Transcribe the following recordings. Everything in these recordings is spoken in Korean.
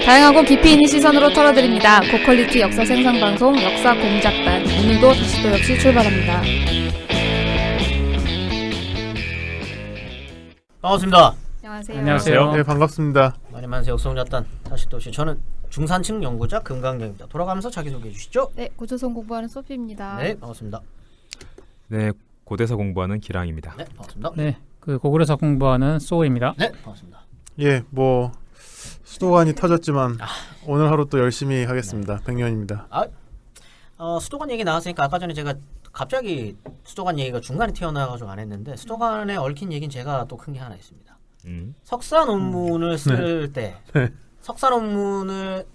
다양하고 깊이 있는 시선으로 털어드립니다. 고퀄리티 역사 생산 방송 역사 공작단. 오늘도 다시 또 역시 출발합니다. 반갑습니다. 안녕하세요. 안녕하세요. 네, 반갑습니다. 많이 만세 역사공작단 다시 또 저는 중산층 연구자 금강경입니다. 돌아가면서 자기소개해 주시죠. 네, 고조선 공부하는 소피입니다. 네, 반갑습니다. 네, 고대사 공부하는 기랑입니다. 네, 반갑습니다. 네, 그 고구려사 공부하는 소우입니다. 네, 반갑습니다. 예, 뭐 수도관이 터졌지만 오늘 하루 또 열심히 하겠습니다. 백년입니다. 수도관 얘기 나왔으니까 아까 전에 제가 갑자기 수도관 얘기가 중간에 튀어나와가지고 안 했는데 수도관에 얽힌 얘기는 제가 또 큰 게 하나 있습니다. 석사 논문을 쓸 때, 석사 논문을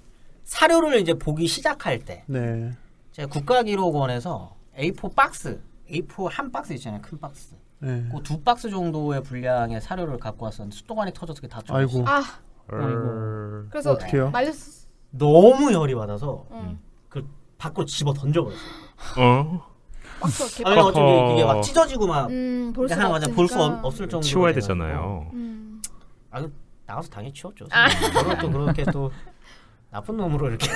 사료를 이제 보기 시작할 때, 네. 제가 국가기록원에서 A4 박스, A4 한 박스 있잖아요, 큰 박스. 네. 그 두 박스 정도의 분량의 사료를 갖고 왔었는데 수도관이 터져서 그게 다 아이고. 아이고. 그래서 어떡해요? 말렸어. 너무 열이 받아서 그 밖으로 집어 던져버렸어요. 박스 어떻게 아니 어차피 이게 막 찢어지고 막 볼 수가 하나 맞아 볼수 없으니까. 없을 정도로 치워야 돼가지고. 되잖아요. 나가서 당연히 치웠죠. 저를 또 그렇게 또 나쁜 놈으로 이렇게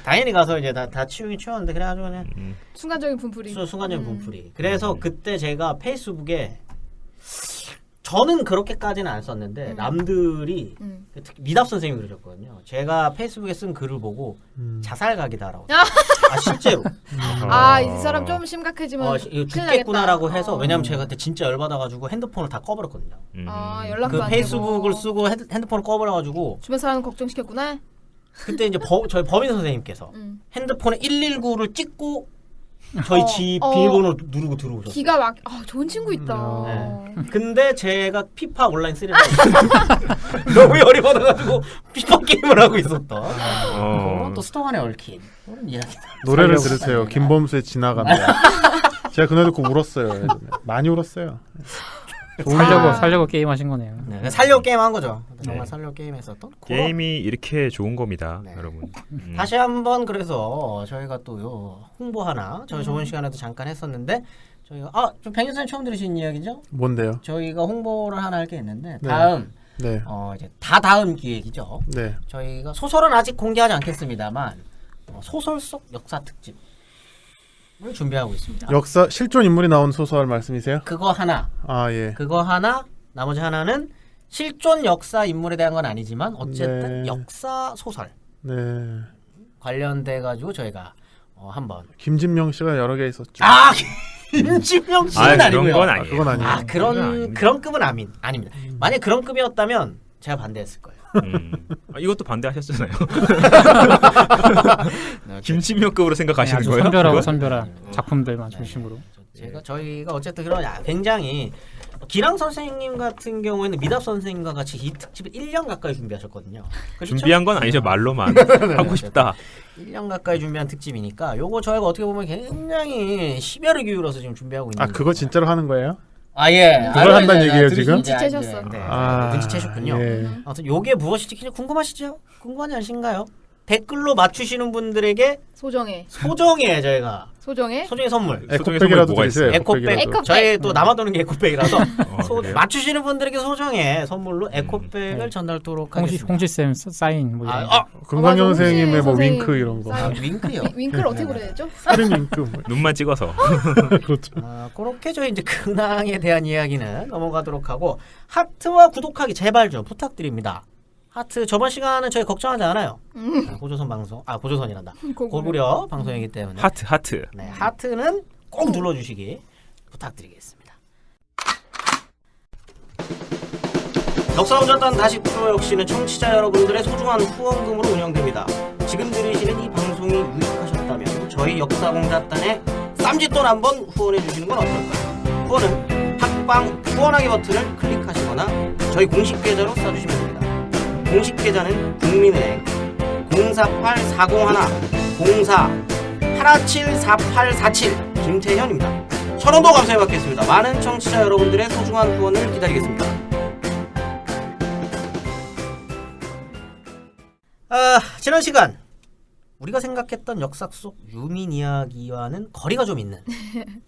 당연히 가서 이제 다 치우긴 치웠는데 그래가지고 그냥 순간적인 분풀이. 순간적인 분풀이. 그래서 그때 제가 페이스북에 저는 그렇게까지는 안 썼는데 남들이 특히 미답 선생님이 그러셨거든요. 제가 페이스북에 쓴 글을 보고 자살각이다라고. 실제로. 이 사람 좀 심각해지면 이거 큰일 죽겠구나라고 나겠다. 해서 왜냐면 제가 그때 진짜 열받아가지고 핸드폰을 다 꺼버렸거든요. 연락도 그 안 페이스북을 되고. 쓰고 핸드폰을 꺼버려가지고 주변 사람 걱정시켰구나. 그때 이제 저희 법인 선생님께서 핸드폰에 119를 찍고 저희 집 어. 비밀번호 누르고 들어오셨어요. 기가 막 좋은 친구 있다. 네. 근데 제가 피파 온라인 3를 너무 열이 받아가지고 피파 게임을 하고 있었던 그런 또 수도관에 얽힌 그런 이야기. 노래를 들으세요. 김범수의 지나갑니다. 제가 그 노래 듣고 울었어요. 예전에. 많이 울었어요. 살려고 게임 하신 거네요. 네, 살려고 게임 한 거죠. 정말 살려고 게임했었던 게임이 이렇게 좋은 겁니다, 네. 여러분. 다시 한번 그래서 저희가 또 홍보 하나 저희 저번 시간에도 잠깐 했었는데 저희가 좀 백윤선 처음 들으신 이야기죠? 뭔데요? 저희가 홍보를 하나 할 게 있는데 네. 다음 네. 이제 다음 기획이죠. 네. 저희가 소설은 아직 공개하지 않겠습니다만 소설 속 역사 특집을 준비하고 있습니다. 역사 실존 인물이 나온 소설 말씀이세요? 그거 하나, 예. 그거 하나, 나머지 하나는 실존 역사 인물에 대한 건 아니지만 어쨌든 네. 역사 소설 네. 관련돼 가지고 저희가 한번 김진명 씨가 여러 개 있었죠. 김진명 씨는 그런 아니고요. 건 아니에요. 그건 아니에요. 그런 급은 아닙니다. 만약 그런 급이었다면 제가 반대했을 거예요. 이것도 반대하셨잖아요. 김치명급으로 생각하시는 아주 거예요? 선별하고 그건? 선별한 작품들만 중심으로. 저희가 어쨌든 그런 굉장히 기랑 선생님 같은 경우에는 미답 선생님과 같이 이 특집을 1년 가까이 준비하셨거든요. 그렇죠? 준비한 건 아니죠, 말로만 하고 싶다. 1년 가까이 준비한 특집이니까 요거 저희가 어떻게 보면 굉장히 심혈을 기울여서 지금 준비하고 있는 그거 진짜로 하는 거예요? 예. 그걸 한다는 얘기예요, 지금? 눈치채셨어. 눈치채셨군요. 예. 아무튼 요게 무엇일지 굉장히 궁금하시죠? 궁금하지 않으신가요? 댓글로 맞추시는 분들에게 소정의 저희가 소정의 선물 에코백이라도 뭐가 드리세요. 에코백. 에코백. 저희 또 남아도는 게 에코백이라서 그래요? 맞추시는 분들에게 소정의 선물로 에코백을 전달토록 하겠습니다. 홍시쌤 사인 뭐 이런. 금강경 맞아, 선생님의 뭐 선생님 윙크 이런 거. 사인. 윙크요. 윙크를 어떻게 그려야 되죠? 살인 윙크. 뭐. 눈만 찍어서. 그렇죠. 그렇게 저희 이제 근황에 대한 이야기는 넘어가도록 하고 하트와 구독하기 제발 좀 부탁드립니다. 하트 저번 시간은 저희 걱정하지 않아요. 고조선 방송 고조선이란다. 고구려 방송이기 때문에 하트. 네, 하트는 꼭 눌러주시기 부탁드리겠습니다. 역사공작단 다시 프로 역시는 청취자 여러분들의 소중한 후원금으로 운영됩니다. 지금 들으시는 이 방송이 유익하셨다면 저희 역사공작단에 쌈짓돈 한번 후원해 주시는 건 어떨까요? 후원은 팟빵 후원하기 버튼을 클릭하시거나 저희 공식 계좌로 써주시면 됩니다. 공식 계좌는 국민은행 0484014747 김태현입니다. 1,000원도 감사히 받겠습니다. 많은 청취자 여러분들의 소중한 후원을 기다리겠습니다. 지난 시간 우리가 생각했던 역사 속 유민 이야기와는 거리가 좀 있는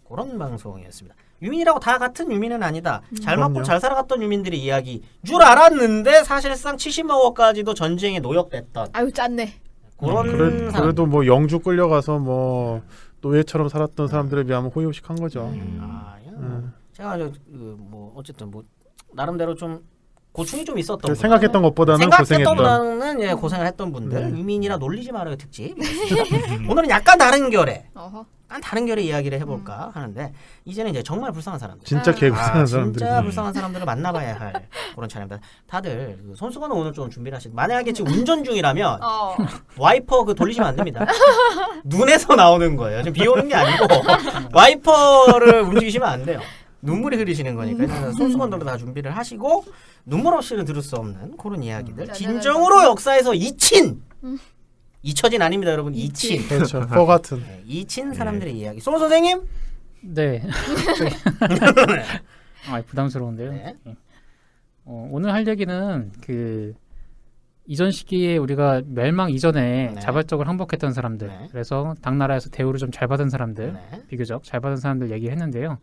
그런 방송이었습니다. 유민이라고 다 같은 유민은 아니다. 잘 맞고 그럼요. 잘 살아갔던 유민들의 이야기 줄 알았는데 사실상 70억까지도 전쟁에 노역됐던 아유 짠네. 그런 사람. 그래도 뭐 영주 끌려가서 뭐 노예처럼 살았던 사람들에 비하면 호의호식한 거죠. 제가 뭐 어쨌든 뭐 나름대로 좀 고충이 좀 있었던 분. 생각했던 것보다는 생각했던 고생했던. 보다는 예, 고생을 했던 분들. 네. 유민이라 놀리지 말아요 특집. 오늘은 약간 다른 결의 어허. 약간 다른 결의 이야기를 해볼까 하는데 이제는 이제 정말 불쌍한 사람들. 진짜 개고생한 사람들이. 진짜 불쌍한 사람들을 만나봐야 할 그런 차례입니다. 다들 그 손수건은 오늘 좀 준비를 하시. 만약에 지금 운전 중이라면 와이퍼 그 돌리시면 안 됩니다. 눈에서 나오는 거예요. 지금 비 오는 게 아니고 와이퍼를 움직이시면 안 돼요. 눈물이 흐르시는 거니까 일단 손수건으로 다 준비를 하시고 눈물 없이는 들을 수 없는 그런 이야기들. 진정으로 역사에서 잊혀진 아닙니다, 여러분. 잊힌. 그렇죠. forgotten. 네, 잊힌 사람들의 이야기. 손 선생님? 네. 부담스러운데요. 네. 예. 오늘 할 얘기는 그 이전 시기에 우리가 멸망 이전에 네. 자발적으로 항복했던 사람들, 네. 그래서 당나라에서 대우를 좀 잘 받은 사람들, 네. 비교적 잘 받은 사람들 얘기했는데요.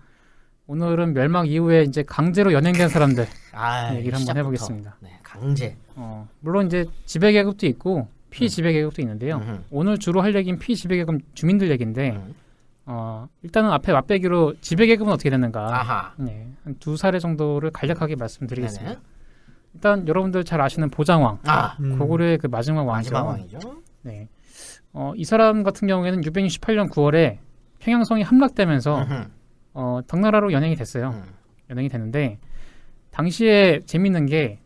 오늘은 멸망 이후에 이제 강제로 연행된 사람들 얘기를 한번 시작부터. 해보겠습니다. 네, 강제. 물론 이제 지배계급도 있고 피지배계급도 있는데요. 음흠. 오늘 주로 할 얘기는 피지배계급 주민들 얘기인데 음. 일단은 앞에 맛배기로 지배계급은 어떻게 됐는가 아하. 네, 한 두 사례 정도를 간략하게 말씀드리겠습니다. 네네. 일단 여러분들 잘 아시는 보장왕, 고구려의 그 마지막 왕이죠. 마지막 왕이죠. 네, 이 사람 같은 경우에는 668년 9월에 평양성이 함락되면서 음흠. 당나라로 연행이 됐어요. 연행이 됐는데 당시에 재밌는 게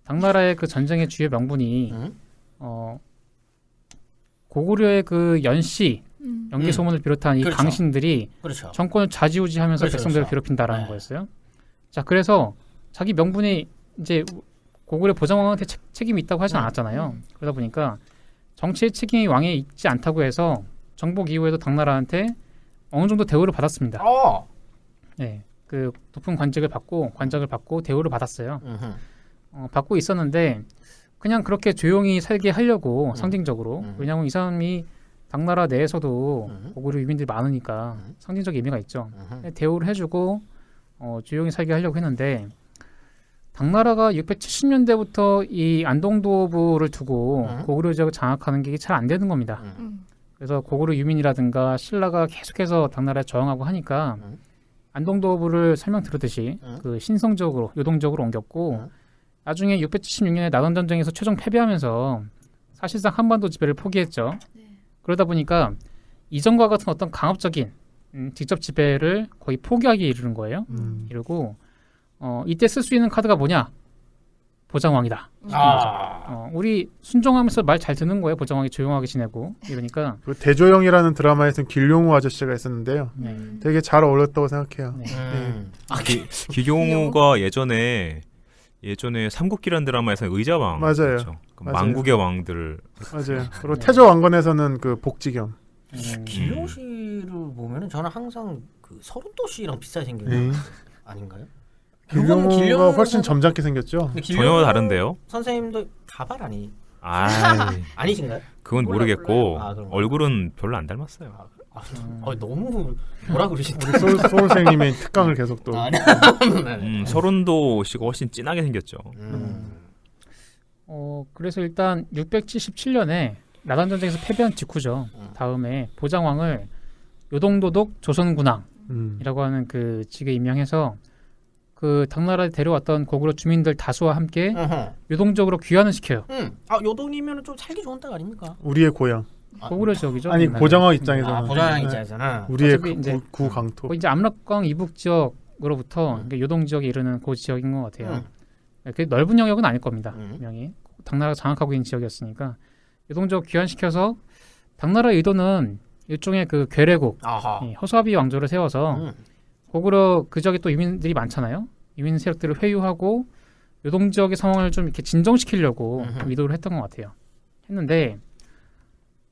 당나라의 그 전쟁의 주요 명분이 고구려의 그 연시, 연개 소문을 비롯한 이 그렇죠. 강신들이 그렇죠. 정권을 좌지우지하면서 그렇죠, 백성들을 그렇죠. 괴롭힌다라는 네. 거였어요. 자, 그래서 자기 명분이 이제 고구려 보장왕한테 책임이 있다고 하진 않았잖아요. 그러다 보니까 정치의 책임이 왕에 있지 않다고 해서 정복 이후에도 당나라한테 어느 정도 대우를 받았습니다. 네, 그 높은 관직을 받고 대우를 받았어요. 받고 있었는데 그냥 그렇게 조용히 살게 하려고 상징적으로 왜냐하면 이 사람이 당나라 내에서도 고구려 유민들이 많으니까 상징적 의미가 있죠. 대우를 해주고 조용히 살게 하려고 했는데 당나라가 670년대부터 이 안동도부를 두고 고구려 지역을 장악하는 게 잘 안 되는 겁니다. 그래서 고구려 유민이라든가 신라가 계속해서 당나라에 저항하고 하니까 안동도부를 설명드렸듯이 그 신성적으로 요동적으로 옮겼고 나중에 676년에 나선전쟁에서 최종 패배하면서 사실상 한반도 지배를 포기했죠. 그러다 보니까 이전과 같은 어떤 강압적인 직접 지배를 거의 포기하기에 이르는 거예요. 이러고 이때 쓸 수 있는 카드가 뭐냐? 보장왕이다. 우리 순종하면서 말 잘 듣는 거예요. 보장왕이 조용하게 지내고 이러니까 그 대조영이라는 드라마에서는 길룡우 아저씨가 있었는데요. 네. 되게 잘 어울렸다고 생각해요. 네. 기경호가 예전에 삼국기라는 드라마에서 의자왕 맞아요. 그렇죠. 그 맞아요. 망국의 왕들을 맞아요. 그리고 태조 왕건에서는 그 복지겸. 길룡 씨를 보면은 저는 항상 그 서른도 씨랑 비슷하게 생긴 네. 거 아닌가요? 그거는 길룡우가 길룡 훨씬 선- 점잖게 생겼죠. 근데 전혀 길룡 다른데요. 선생님도 가발 아, 아니신가요? 그건 몰라요, 모르겠고 몰라요. 아, 그런가요? 얼굴은 별로 안 닮았어요. 너무 뭐라 그러신다. 우리 소울생님의 특강을 계속 또. 서른도 씨가 훨씬 진하게 생겼죠. 그래서 일단 677년에 나단전쟁에서 패배한 직후죠. 다음에 보장왕을 요동도독 조선군왕이라고 하는 그 직에 임명해서 그 당나라에 데려왔던 고구려 주민들 다수와 함께 요동적으로 귀환을 시켜요. 요동이면 좀 살기 좋은 땅 아닙니까? 우리의 고향. 고구려 지역이죠. 아니 옛날에. 보장왕 입장에서는. 보장 네. 입장에서는 우리의 어차피 이제 구강토. 이제 압록강 이북 지역으로부터 그러니까 요동 지역에 이르는 그 지역인 것 같아요. 그 넓은 영역은 아닐 겁니다. 분명히 당나라가 장악하고 있는 지역이었으니까 요동 지역 귀환시켜서 당나라의 의도는 일종의 그 괴뢰국 허수아비 왕조를 세워서 고구려 그 지역에 또 유민들이 많잖아요. 유민 세력들을 회유하고 요동 지역의 상황을 좀 이렇게 진정시키려고 의도를 했던 것 같아요. 했는데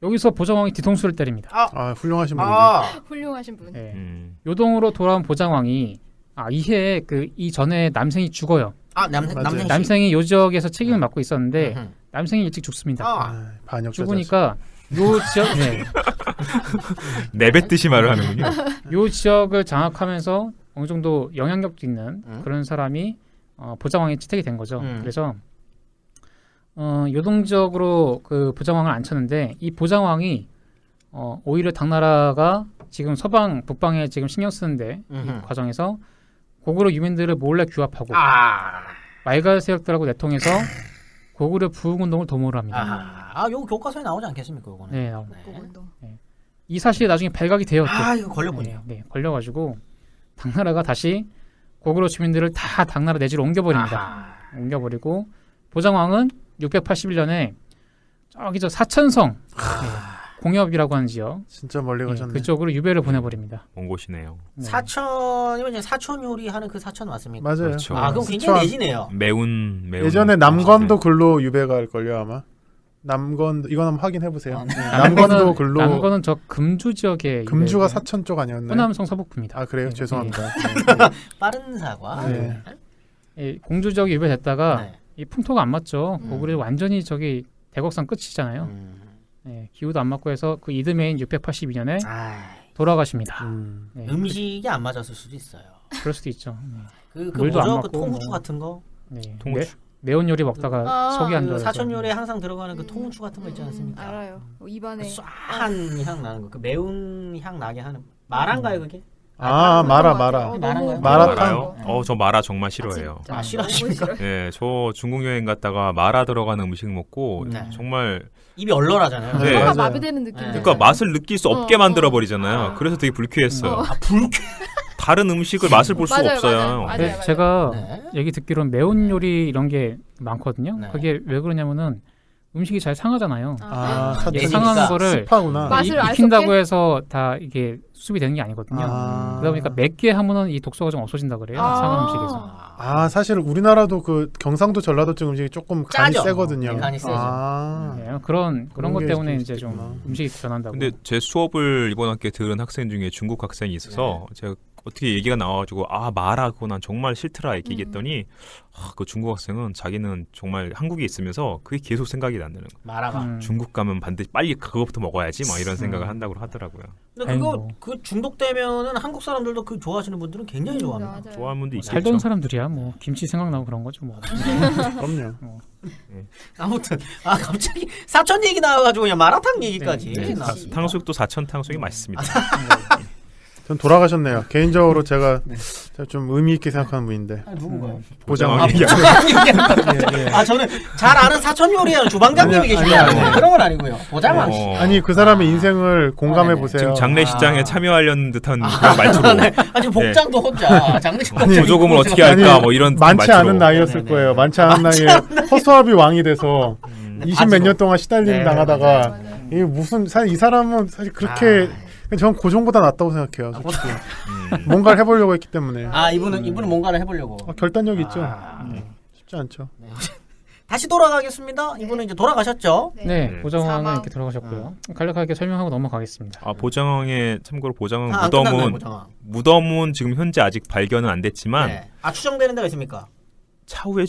여기서 보장왕이 뒤통수를 때립니다. 훌륭하신 분이죠. 훌륭하신 분. 네. 요동으로 돌아온 보장왕이 이해 그 이전에 남생이 죽어요. 남생 남생이 요 지역에서 책임을 맡고 있었는데 남생이 일찍 죽습니다. 반역자. 죽으니까 요 지역 내뱉듯이 말을 하는군요. 요 지역을 장악하면서 어느 정도 영향력도 있는 그런 사람이 보장왕에 채택이 된 거죠. 그래서 요동적으로 그 보장왕을 앉혔는데 이 보장왕이 오히려 당나라가 지금 서방 북방에 지금 신경 쓰는데 이 과정에서 고구려 유민들을 몰래 규합하고 말갈 세력들하고 내통해서 고구려 부흥운동을 도모를 합니다. 요거 교과서에 나오지 않겠습니까, 요거는? 네, 나옵니다. 복운동. 이 사실이 나중에 발각이 되었죠. 이거 걸렸군요. 네, 걸려가지고 당나라가 다시 고구려 주민들을 다 당나라 내지로 옮겨버립니다. 옮겨버리고 보장왕은 681년에 저기 저 사천성 공엽이라고 하는 지역 진짜 멀리 가셨네. 그쪽으로 유배를 보내버립니다. 먼 곳이네요. 네. 사천이면 이제 사천 요리 하는 그 사천 맞습니까? 맞아요. 그렇죠. 그럼 시천. 굉장히 내지네요. 매운 예전에 남건도 글로 유배가 할 걸요 아마. 남건 이건 한번 확인해 보세요. 남건도 글로. 남건은 저 금주 지역에 금주가 유배가 사천 쪽 아니었나요? 호남성 서북부입니다. 아 그래요? 네, 죄송합니다. 빠른 사과. 네. 공주 지역에 유배됐다가 네. 이 풍토가 안 맞죠. 고구려 완전히 저기 대곡산 끝이잖아요. 네, 기후도 안 맞고 해서 그 이듬해인 682년에 돌아가십니다. 네, 음식이 안 맞았을 수도 있어요. 그럴 수도 있죠. 네. 그 물도 안 뭐죠? 그 맞고 통후추 뭐. 같은 거. 네. 통후추. 매운 요리 먹다가 속이 안 그 좋아서 사천 요리에 항상 들어가는 그 통후추 같은 거 있지 않습니까? 알아요. 입안에 쏴한 향 나는 거. 그 매운 향 나게 하는 마라인가요, 그게? 마라. 마라인가요? 마라탕. 저 마라 정말 싫어해요. 싫어하십니까? 네, 저 중국 여행 갔다가 마라 들어가는 음식 먹고 네. 정말 입이 얼얼하잖아요. 네. 혀가 맞아요. 마비되는 느낌. 그러니까 맛을 느낄 수 없게 만들어 버리잖아요. 그래서 되게 불쾌했어요. 다른 음식을 맛을 볼 수가 맞아요, 없어요. 맞아요. 네, 제가 네. 얘기 듣기로는 매운 요리 이런 게 많거든요. 네. 그게 왜 그러냐면은 음식이 잘 상하잖아요. 사천. 예, 상하는 거를 습하구나. 맛을 알 수 익힌다고 없게? 해서 다 이게 수습이 되는 게 아니거든요. 그러다 보니까 맵게 하면은 이 독소가 좀 없어진다 그래요. 상한 음식에서. 사실 우리나라도 그 경상도 전라도 쪽 음식이 조금 간이 짜죠. 세거든요. 네, 간이 세죠. 네, 그런 그런 것 게 때문에 있을 이제 수도 있구나. 좀 음식이 변한다고. 근데 제 수업을 이번 학기에 들은 학생 중에 중국 학생이 있어서 제가 어떻게 얘기가 나와가지고 마라 그거 난 정말 싫더라 이렇게 얘기했더니 그 중국 학생은 자기는 정말 한국에 있으면서 그게 계속 생각이 난다는 거예요. 마라가. 중국 가면 반드시 빨리 그거부터 먹어야지 막 이런 생각을 한다고 하더라고요. 근데 그거 아이고. 그 중독되면은 한국 사람들도 그 좋아하시는 분들은 굉장히 좋아합니다. 맞아요. 좋아하는 분도 있겠죠. 살던 사람들이야 뭐 김치 생각나고 그런 거죠 뭐. 그럼요. 아무튼 갑자기 사천 얘기 나와가지고 그냥 마라탕 얘기까지. 네, 나왔습니다. 탕수육도 사천 탕수육이 맛있습니다. 전 돌아가셨네요. 개인적으로 제가 좀 의미 있게 생각하는 분인데 누군가요? 보장왕. 저는 잘 아는 사천 요리하는 주방장님이 아니요, 계시잖아요. 아니요. 그런 건 아니고요. 보장왕 씨. 아니 그 사람의 인생을 공감해 네네. 보세요. 지금 장례식장에 참여하려는 듯한 그런 말투로 지금 복장도 혼자 장례식 보조금을 어떻게 할까 뭐 이런 많지 말투로. 않은 나이였을 네네. 거예요. 많지 않은 나이에 허수아비 왕이 돼서 20몇 년 동안 시달림 네, 당하다가 맞아요. 이게 무슨 사실 이 사람은 사실 그렇게 전 고종보다 낫다고 생각해요. 솔직히 뭔가를 해보려고 했기 때문에 이분은 뭔가를 해보려고. 결단력 있죠. 쉽지 않죠. 다시 돌아가겠습니다. 이분은 이제 돌아가셨죠? 네, 보정왕은 사망. 이렇게 돌아가셨고요. 간략하게 설명하고 넘어가겠습니다. 보장왕의 참고로 보장왕 안 끝났나요, 무덤은 보장왕? 무덤은 지금 현재 아직 발견은 안 됐지만 네. 추정되는 데가 있습니까? 차후에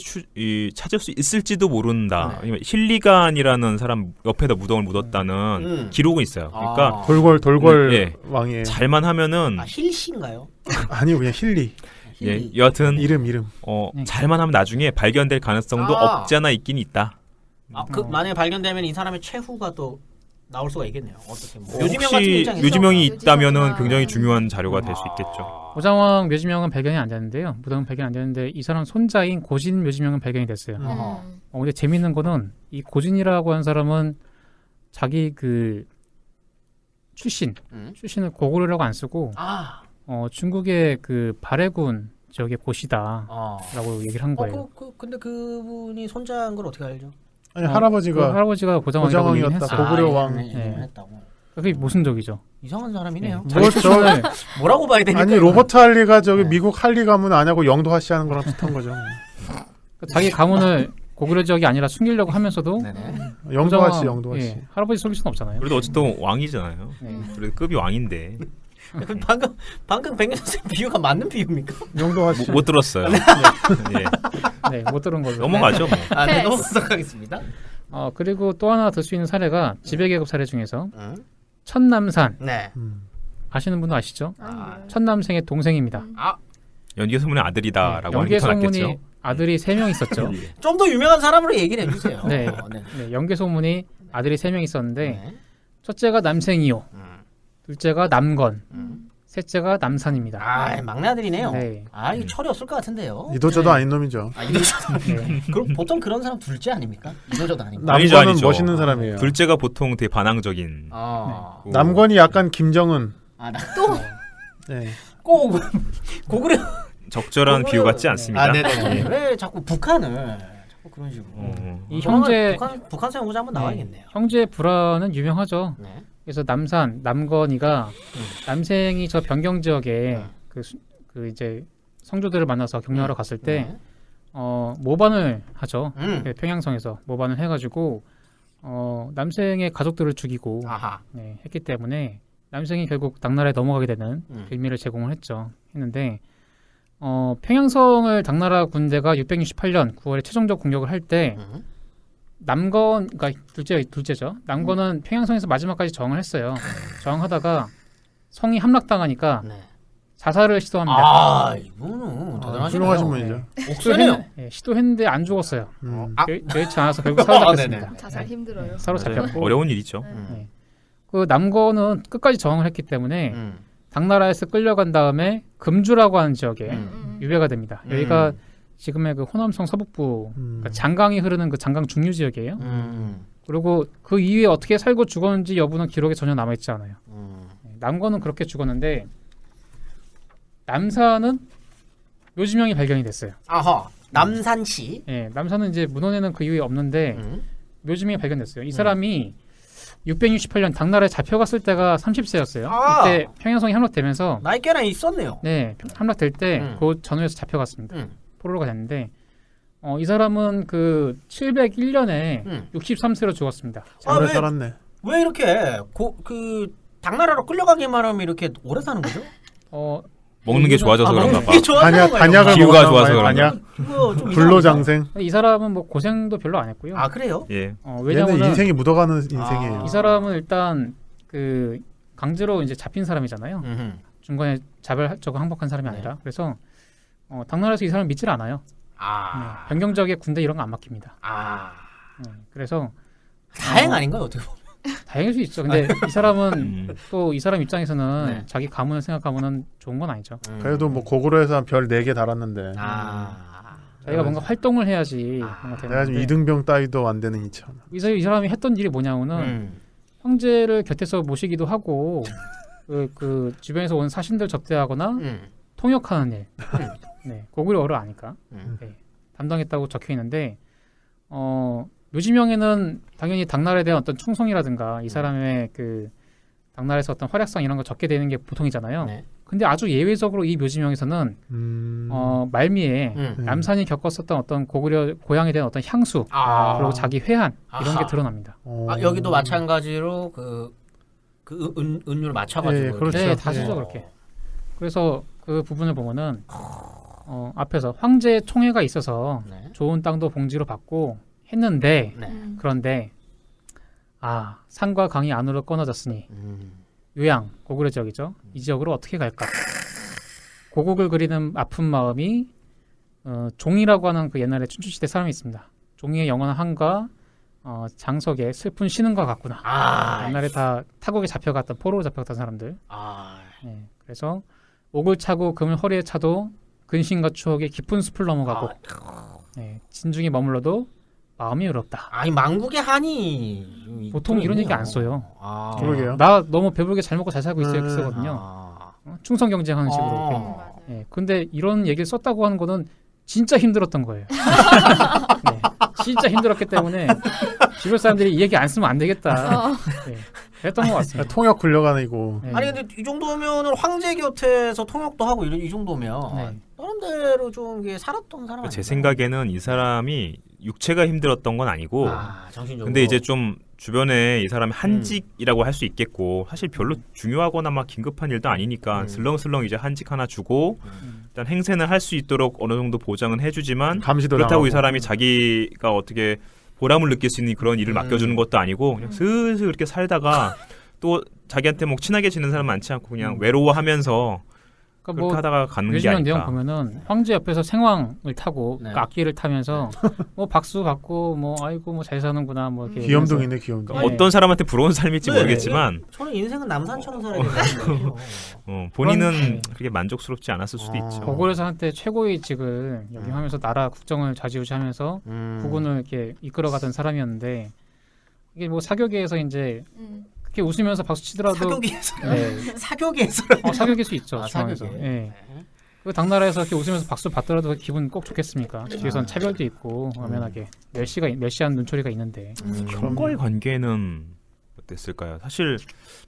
찾을 수 있을지도 모른다. 네. 아니면 실리간이라는 사람 옆에다 무덤을 묻었다는 기록은 있어요. 그러니까 돌궐 예. 왕이에요. 잘만 하면은 힐씨인가요? 아니요 그냥 힐리 예, 여하튼 이름 잘만 하면 나중에 발견될 가능성도 없지 않아 있긴 있다. 만약에 발견되면 이 사람의 최후가 또 나올 수가 있겠네요. 어떻게 뭐. 묘지명 같은 혹시 입장에서 묘지명이 있다면은 묘지명이나 굉장히 중요한 자료가 될 수 있겠죠. 보장왕 묘지명은 발견이 안 되는데요. 무덤은 발견 안 되는데 이 사람 손자인 고진 묘지명은 발견이 됐어요. 근데 재밌는 거는 이 고진이라고 하는 사람은 자기 그 출신을 고구려라고 안 쓰고 중국의 그 발해군 지역의 고시다라고 얘기를 한 거예요. 근데 그분이 손자인 걸 어떻게 알죠? 아니 그 할아버지가 할아버지가 보장왕이라고 보장왕이었다. 얘기했어요. 고구려 왕. 네. 했다고. 그게 모순적이죠. 이상한 사람이네요. 자기 출신을 뭐라고 봐야 되니까? 아니 로버트 할리가 저기 미국 할리 가문 안 하고 영도 하씨 하는 거랑 비슷한 거죠. 자기 가문을 고구려 지역이 아니라 숨기려고 하면서도 영도 보장왕, 하씨, 영도 하씨. 할아버지 속일 수는 없잖아요. 그래도 어쨌든 왕이잖아요. 네. 그래도 급이 왕인데 방금 백년 선생님 비유가 맞는 비유입니까? 영도 하씨. 못 들었어요. 예. 네, 못 들은 걸로. 넘어가죠 뭐. 네, 넘어가도록 하겠습니다. 그리고 또 하나 들 수 있는 사례가 지배계급 사례 중에서 응? 천남산 네. 아시는 분도 아시죠? 아, 천남생의 동생입니다. 연계 소문의 아들이다라고 연계 하는 게 소문이 아들이 3명 있었죠. 좀 더 유명한 사람으로 얘기를 해주세요. 네. 네. 네, 연계 소문이 아들이 3명 있었는데 네. 첫째가 남생이요, 둘째가 남건, 셋째가 남산입니다. 아, 막내 아들이네요. 네. 아, 이거 철이 없을 것 같은데요. 이도저도 아닌 놈이죠. 아, 이도저도. 네. 그럼 보통 그런 사람 둘째 아닙니까? 이도저도 아닙니까? 아니죠, 남건은 아니죠. 멋있는 사람이에요. 둘째가 보통 되게 반항적인. 아, 남건이 약간 김정은. 아, 나 네. 꼭 고구려. 적절한 비유 같지 않습니다. 아, 네네. 왜 자꾸 북한을 자꾸 그런 식으로? 이 형제 북한 수영구자 한번 나와야겠네요. 형제 불화는 유명하죠. 네. 그래서 남산, 남건이가 남생이 저 변경 지역에 네. 그 이제 성조들을 만나서 격려하러 갔을 때 네. 모반을 하죠. 음. 평양성에서 모반을 해가지고 남생의 가족들을 죽이고 아하. 네, 했기 때문에 남생이 결국 당나라에 넘어가게 되는 빌미를 제공을 했는데 평양성을 당나라 군대가 668년 9월에 최종적 공격을 할 때 남건, 그러니까 둘째죠. 남건은 평양성에서 마지막까지 저항을 했어요. 저항하다가 성이 함락당하니까 네. 자살을 시도합니다. 아, 이분은 대단하시네요. 훌륭하신 분이죠. 옥수네요. 시도했는데 안 죽었어요. 아, 여의치 않아서 결국 사로잡혔습니다. 네네. 자살 힘들어요. 사로잡혔고 어려운 일이죠. 네. 그 남건은 끝까지 저항을 했기 때문에 당나라에서 끌려간 다음에 금주라고 하는 지역에 유배가 됩니다. 여기가 지금의 그 호남성 서북부 그러니까 장강이 흐르는 그 장강 중류 지역이에요. 그리고 그 이후에 어떻게 살고 죽었는지 여부는 기록에 전혀 남아있지 않아요. 남건은 그렇게 죽었는데 남산은 묘지명이 발견이 됐어요. 아하. 남산시. 예, 남산은 이제 문헌에는 그 이후에 없는데 묘지명이 발견됐어요. 이 사람이 668년 당나라에 잡혀갔을 때가 30세였어요. 아. 이때 평양성이 함락되면서 나이 꽤나 있었네요. 네, 함락될 때 그 전후에서 잡혀갔습니다. 포로가 됐는데 이 사람은 그 701년에 63세로 죽었습니다. 오래 왜? 살았네. 왜 이렇게 그 당나라로 끌려가기만 하면 이렇게 오래 사는 거죠? 먹는 게 좋아져서 그런가 봐. 단약을 기후가 먹었나 좋아서 봐요. 그런가 단약. 그거 좀 불로장생. 이 사람은 뭐 고생도 별로 안 했고요. 아, 그래요? 예. 얘는 왜냐하면 인생이 묻어가는 인생이에요. 이 사람은 일단 그 강제로 이제 잡힌 사람이잖아요. 중간에 자발적으로 항복한 사람이 아니라 그래서 당나라에서 이 사람을 믿질 않아요. 아. 변경 지역의 군대 이런 거 안 맡깁니다. 아. 그래서 다행 아닌가요, 어떻게 보면? 다행일 수 있죠. 근데 이 사람은 또 이 사람 입장에서는 네. 자기 가문을 생각하면은 좋은 건 아니죠. 그래도 뭐 고구려에서 한 별 4개 달았는데 아. 자기가 뭔가 활동을 해야지 뭔가 내가 지금 되는데 이등병 따위도 안 되는 이참. 이 사람이 했던 일이 뭐냐면은 형제를 곁에서 모시기도 하고 그 주변에서 온 사신들 접대하거나 통역하는 일. 네, 고구려어를 아니까 네, 담당했다고 적혀 있는데 묘지명에는 당연히 당나라에 대한 어떤 충성이라든가 이 사람의 그 당나라에서 어떤 활약상 이런 거 적게 되는 게 보통이잖아요. 네. 근데 아주 예외적으로 이 묘지명에서는 말미에 남산이 겪었었던 어떤 고구려 고향에 대한 어떤 향수 그리고 자기 회한 이런 게 드러납니다. 아, 여기도 마찬가지로 은율 맞춰가지고. 예, 그렇죠. 네, 다 쓰죠 그렇게. 그래서 그 부분을 보면은 앞에서 황제의 총애가 있어서 네. 좋은 땅도 봉지로 받고 했는데 네. 그런데 산과 강이 안으로 끊어졌으니 요양 고구려 지역이죠. 이 지역으로 어떻게 갈까? 고국을 그리는 아픈 마음이 종이라고 하는 그 옛날에 춘추시대 사람이 있습니다. 종이의 영원한 한과 장석의 슬픈 신음과 같구나. 옛날에 다 타국에 잡혀갔던 포로로 잡혀갔던 사람들. 네, 그래서 옥을 차고 금을 허리에 차도 근심과 추억의 깊은 숲을 넘어가고 네, 진중에 머물러도 마음이 어렵다. 아니 망국의 한이 보통 이런 얘기 안 써요. 그러게요. 나 너무 배부르게 잘 먹고 잘 살고 있어 이렇게 쓰거든요. 충성 경쟁하는 식으로 이렇게. 네, 근데 이런 얘기를 썼다고 하는 거는 진짜 힘들었던 거예요. 네, 진짜 힘들었기 때문에 주변 사람들이 이 얘기 안 쓰면 안 되겠다. 네, 그랬던 것 같습니다. 통역 굴려가니고. 네. 아니 근데 이 정도면은 황제 곁에서 통역도 하고 이 정도면 네. 나름대로 좀 이게 살았던 사람 제 아닌가요? 생각에는 이 사람이 육체가 힘들었던 건 아니고 정신적으로. 근데 이제 좀 주변에 이 사람이 한직이라고 할 수 있겠고 사실 별로 중요하거나 막 긴급한 일도 아니니까 슬렁슬렁 이제 한직 하나 주고 일단 행세는 할 수 있도록 어느 정도 보장은 해주지만 감시도 그렇다고 이 당하고. 사람이 자기가 어떻게 보람을 느낄 수 있는 그런 일을 맡겨주는 것도 아니고 그냥 슬슬 이렇게 살다가 또 자기한테 뭐 친하게 지는 사람 많지 않고 그냥 외로워하면서 그러니까 그렇게 뭐 하다가 가는 게 요즘 내용 아닐까. 보면은 황제 옆에서 생황을 타고 네. 그 악기를 타면서 뭐 박수 받고 뭐 아이고 뭐 잘 사는구나 뭐 이렇게 귀염둥이네 귀염둥이. 네. 어떤 사람한테 부러운 삶일지 네. 모르겠지만 저는 인생은 남산처럼 살아야 된다는 본인은 네. 그렇게 만족스럽지 않았을 수도 있죠. 고구려에서 한때 최고의 직을 역임하면서 나라 국정을 좌지우지하면서 국군을 이렇게 이끌어가던 사람이었는데 이게 뭐 사교계에서 이제 그렇게 웃으면서 박수 치더라도 사교계에서 네. 사교계에서 사교계일 수 있죠. 아, 중앙에서. 사교계. 예. 그 당나라에서 이렇게 웃으면서 박수 받더라도 기분 꼭 좋겠습니까? 뒤에선 차별도 있고 엄연하게 멸시한 눈초리가 있는데 형과의 관계는 어땠을까요? 사실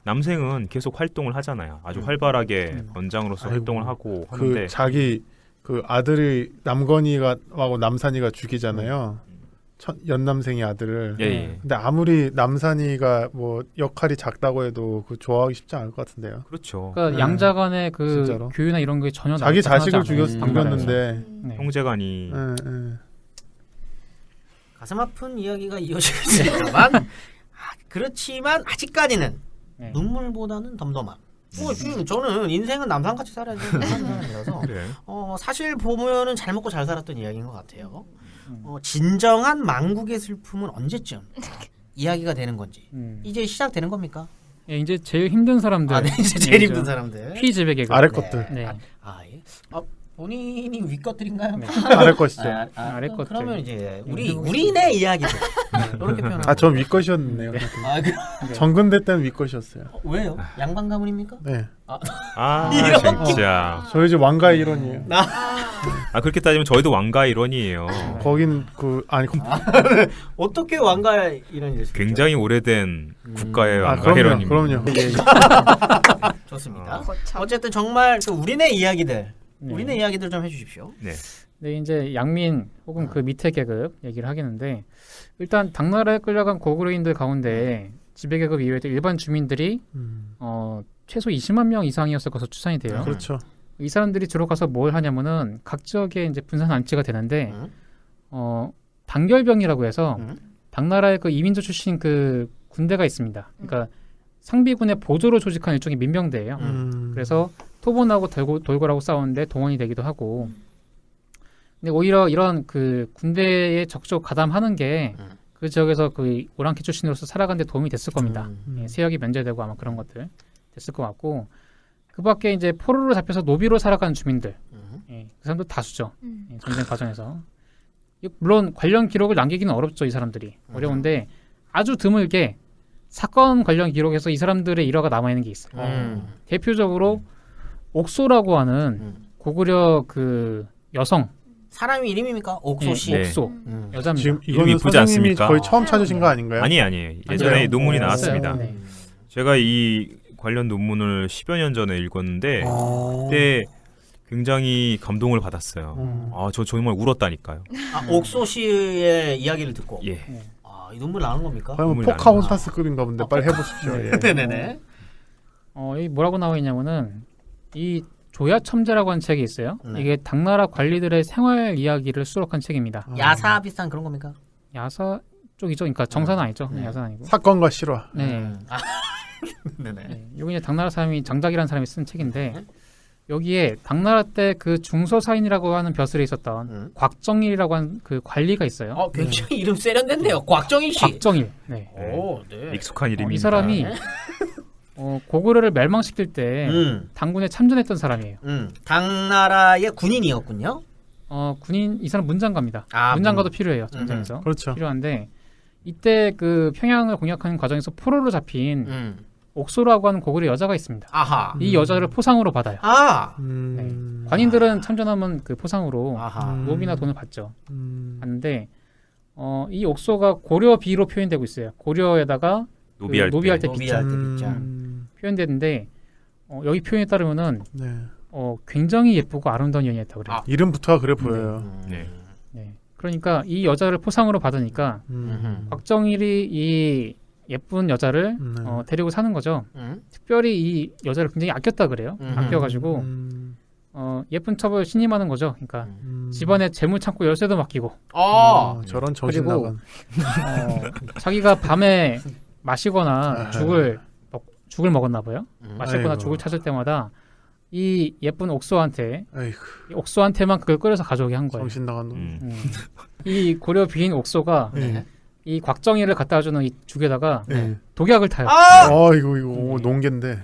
남생은 계속 활동을 하잖아요. 아주 활발하게 권장으로서 아이고, 활동을 하고 하는데 그 자기 그 아들이 남건이가 하고 남산이가 죽이잖아요. 연남생의 아들을. 예, 예. 근데 아무리 남산이가 뭐 역할이 작다고 해도 그 좋아하기 쉽지 않을 것 같은데요. 그렇죠. 그러니까 네. 양자 간의 그 진짜로. 교유나 이런 게 전혀 자기 자식을 나타나지 않아요. 죽였는데. 네. 형제간이 가슴 아픈 이야기가 이어질 수 있지만 그렇지만 아직까지는 네. 눈물보다는 덤덤함. 저는 인생은 남산같이 살아야 되는 사람이라서 그래. 사실 보면은 잘 먹고 잘 살았던 이야기인 것 같아요. 진정한 망국의 슬픔은 언제쯤 이야기가 되는 건지 이제 시작되는 겁니까? 예, 이제 제일 힘든 사람들. 네, 이제 제일 힘든 사람들. 피지배 계급. 아래 네. 것들. 네. 예. 본인이 위 것들인가요? 네. 아래 것이죠. 아래 것들. 그러면 이제 우리네 이야기들 이렇게 표현하고. 전 윗것이었네요. 정근대 때는 윗것이었어요. 왜요? 양반 가문입니까? 네. 아 이런 진짜. 저희 집 왕가의 일원이에요. 아 그렇게 따지면 저희도 왕가 일원이에요. 거기는 아니 어떻게 왕가 이런 일을 굉장히 오래된 국가의 왕가 그럼요. 일원입니다. 그럼요. 예, 예. 좋습니다. 어쨌든 정말 그 우리네 이야기들, 네. 우리네 이야기들 좀 해주십시오. 네. 네, 이제 양민 혹은 그 밑에 계급 얘기를 하겠는데 일단 당나라에 끌려간 고구려인들 가운데 지배 계급 이외에도 일반 주민들이 최소 20만 명 이상이었을 것으로 추산이 돼요. 그렇죠. 이 사람들이 주로 가서 뭘 하냐면은 각 지역에 이제 분산 안치가 되는데 단결병이라고 해서 당나라의 그 이민조 출신 그 군대가 있습니다. 그러니까 상비군의 보조로 조직한 일종의 민병대예요. 그래서 토본하고 돌고라고 싸우는데 동원이 되기도 하고. 근데 오히려 이런 그 군대에 적극적으로 가담하는 게 그 지역에서 그 오랑캐 출신으로서 살아가는 데 도움이 됐을 겁니다. 예, 세역이 면제되고 아마 그런 것들 됐을 것 같고. 그 밖에 이제 포로로 잡혀서 노비로 살아가는 주민들, 예, 그 사람도 다수죠. 예, 전쟁 과정에서. 물론 관련 기록을 남기기는 어렵죠. 이 사람들이 어려운데 아주 드물게 사건 관련 기록에서 이 사람들의 일화가 남아있는 게 있어요. 대표적으로 옥소라고 하는 고구려 그 여성, 사람이 이름입니까? 옥소씨. 예, 옥소 여자입니다. 지금 이름이 이거는 이쁘지 선생님이 않습니까? 거의 처음 찾으신 거 아닌가요? 아니에요. 예전에 아니에요. 논문이 어, 나왔습니다. 네. 제가 이 관련 논문을 10여 년 전에 읽었는데 그때 굉장히 감동을 받았어요. 아, 저 정말 울었다니까요. 옥소씨의 이야기를 듣고. 예. 이 눈물 나는 겁니까? 그러면 눈물이 포카혼타스급인가 본데 빨리 해보십시오. 예. 네네네. 이 뭐라고 나와 있냐면은 이 조야첨제라고 하는 책이 있어요. 네. 이게 당나라 관리들의 생활 이야기를 수록한 책입니다. 야사 비슷한 그런 겁니까? 야사 쪽이죠. 그러니까 정사는 아니죠. 야사는 아니고. 사건과 실화. 네. 네네. 네. 여기 이제 당나라 사람이 장작이라는 사람이 쓴 책인데 여기에 당나라 때 그 중서사인이라고 하는 벼슬에 있었던 곽정일이라고 하는 그 관리가 있어요. 굉장히 이름 세련됐네요. 곽정일 씨. 곽정일. 네. 오, 네. 익숙한 이름입니다. 이 사람이 고구려를 멸망시킬 때 당군에 참전했던 사람이에요. 당나라의 군인이었군요. 군인 이 사람 문장가입니다. 아, 문장가도 필요해요. 전쟁에서. 그렇죠. 필요한데 이때 그 평양을 공략하는 과정에서 포로로 잡힌 옥소라고 하는 고구려 여자가 있습니다. 아하. 이 여자를 포상으로 받아요. 아. 관인들은 참전하면 그 포상으로 아하. 노비나 돈을 받죠. 받는데 이 옥소가 고려비로 표현되고 있어요. 고려에다가 노비할 때. 노비할 때 노비할 비자 때 비자. 표현되는데 여기 표현에 따르면은 네. 굉장히 예쁘고 아름다운 여인이었다고 그래요. 이름부터가 그래 보여요. 네. 네. 그러니까 이 여자를 포상으로 받으니까 곽정일이 이 예쁜 여자를 데리고 사는 거죠. 특별히 이 여자를 굉장히 아꼈다 그래요. 아껴가지고 예쁜 첩을 신임하는 거죠. 그러니까 집안에 재물 창고 열쇠도 맡기고 저런 정신 그리고 나간. 자기가 밤에 마시거나 아. 죽을 먹었나 봐요. 마시거나 아이고. 죽을 찾을 때마다 이 예쁜 옥소한테 아이고 이 옥소한테만 그걸 끓여서 가져오게 한 거예요. 정신 나간 놈. 이 고려 비인 옥소가 네. 이 곽정희를 갖다 주는 이 죽에다가 네. 독약을 타요. 이거 오, 농계인데.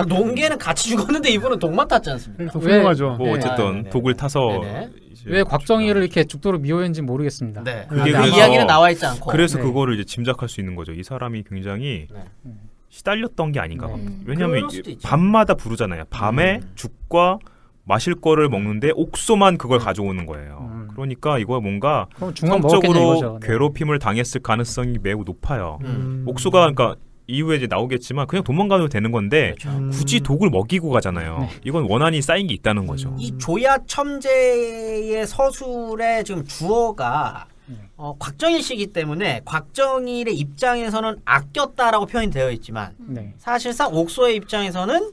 농계는 같이 죽었는데 이분은 독만 탔지 않습니까? 그래서 왜- 훌륭하죠. 뭐 네. 어쨌든 네네. 독을 타서 네네. 이제 왜 곽정희를 이렇게 죽도록 미워했는지 모르겠습니다. 네. 그게 그 그래서- 이야기는 나와 있지 않고. 그래서 네. 그거를 이제 짐작할 수 있는 거죠. 이 사람이 굉장히 네. 시달렸던 게 아닌가. 네. 왜냐하면 그럴 수도 있죠. 밤마다 부르잖아요. 밤에 죽과 마실 거를 먹는데 옥소만 그걸 가져오는 거예요. 그러니까 이거 뭔가 그럼 중앙 먹었겠냐 성적으로 이거죠. 네. 괴롭힘을 당했을 가능성이 매우 높아요. 음. 옥소가 그러니까 이후에 이제 나오겠지만 그냥 도망가도 되는 건데 그렇죠. 굳이 독을 먹이고 가잖아요. 네. 이건 원한이 쌓인 게 있다는 거죠. 이 조야 첨제의 서술의 지금 주어가 곽정일 씨이기 때문에 곽정일의 입장에서는 아꼈다라고 표현이 되어 있지만 네. 사실상 옥소의 입장에서는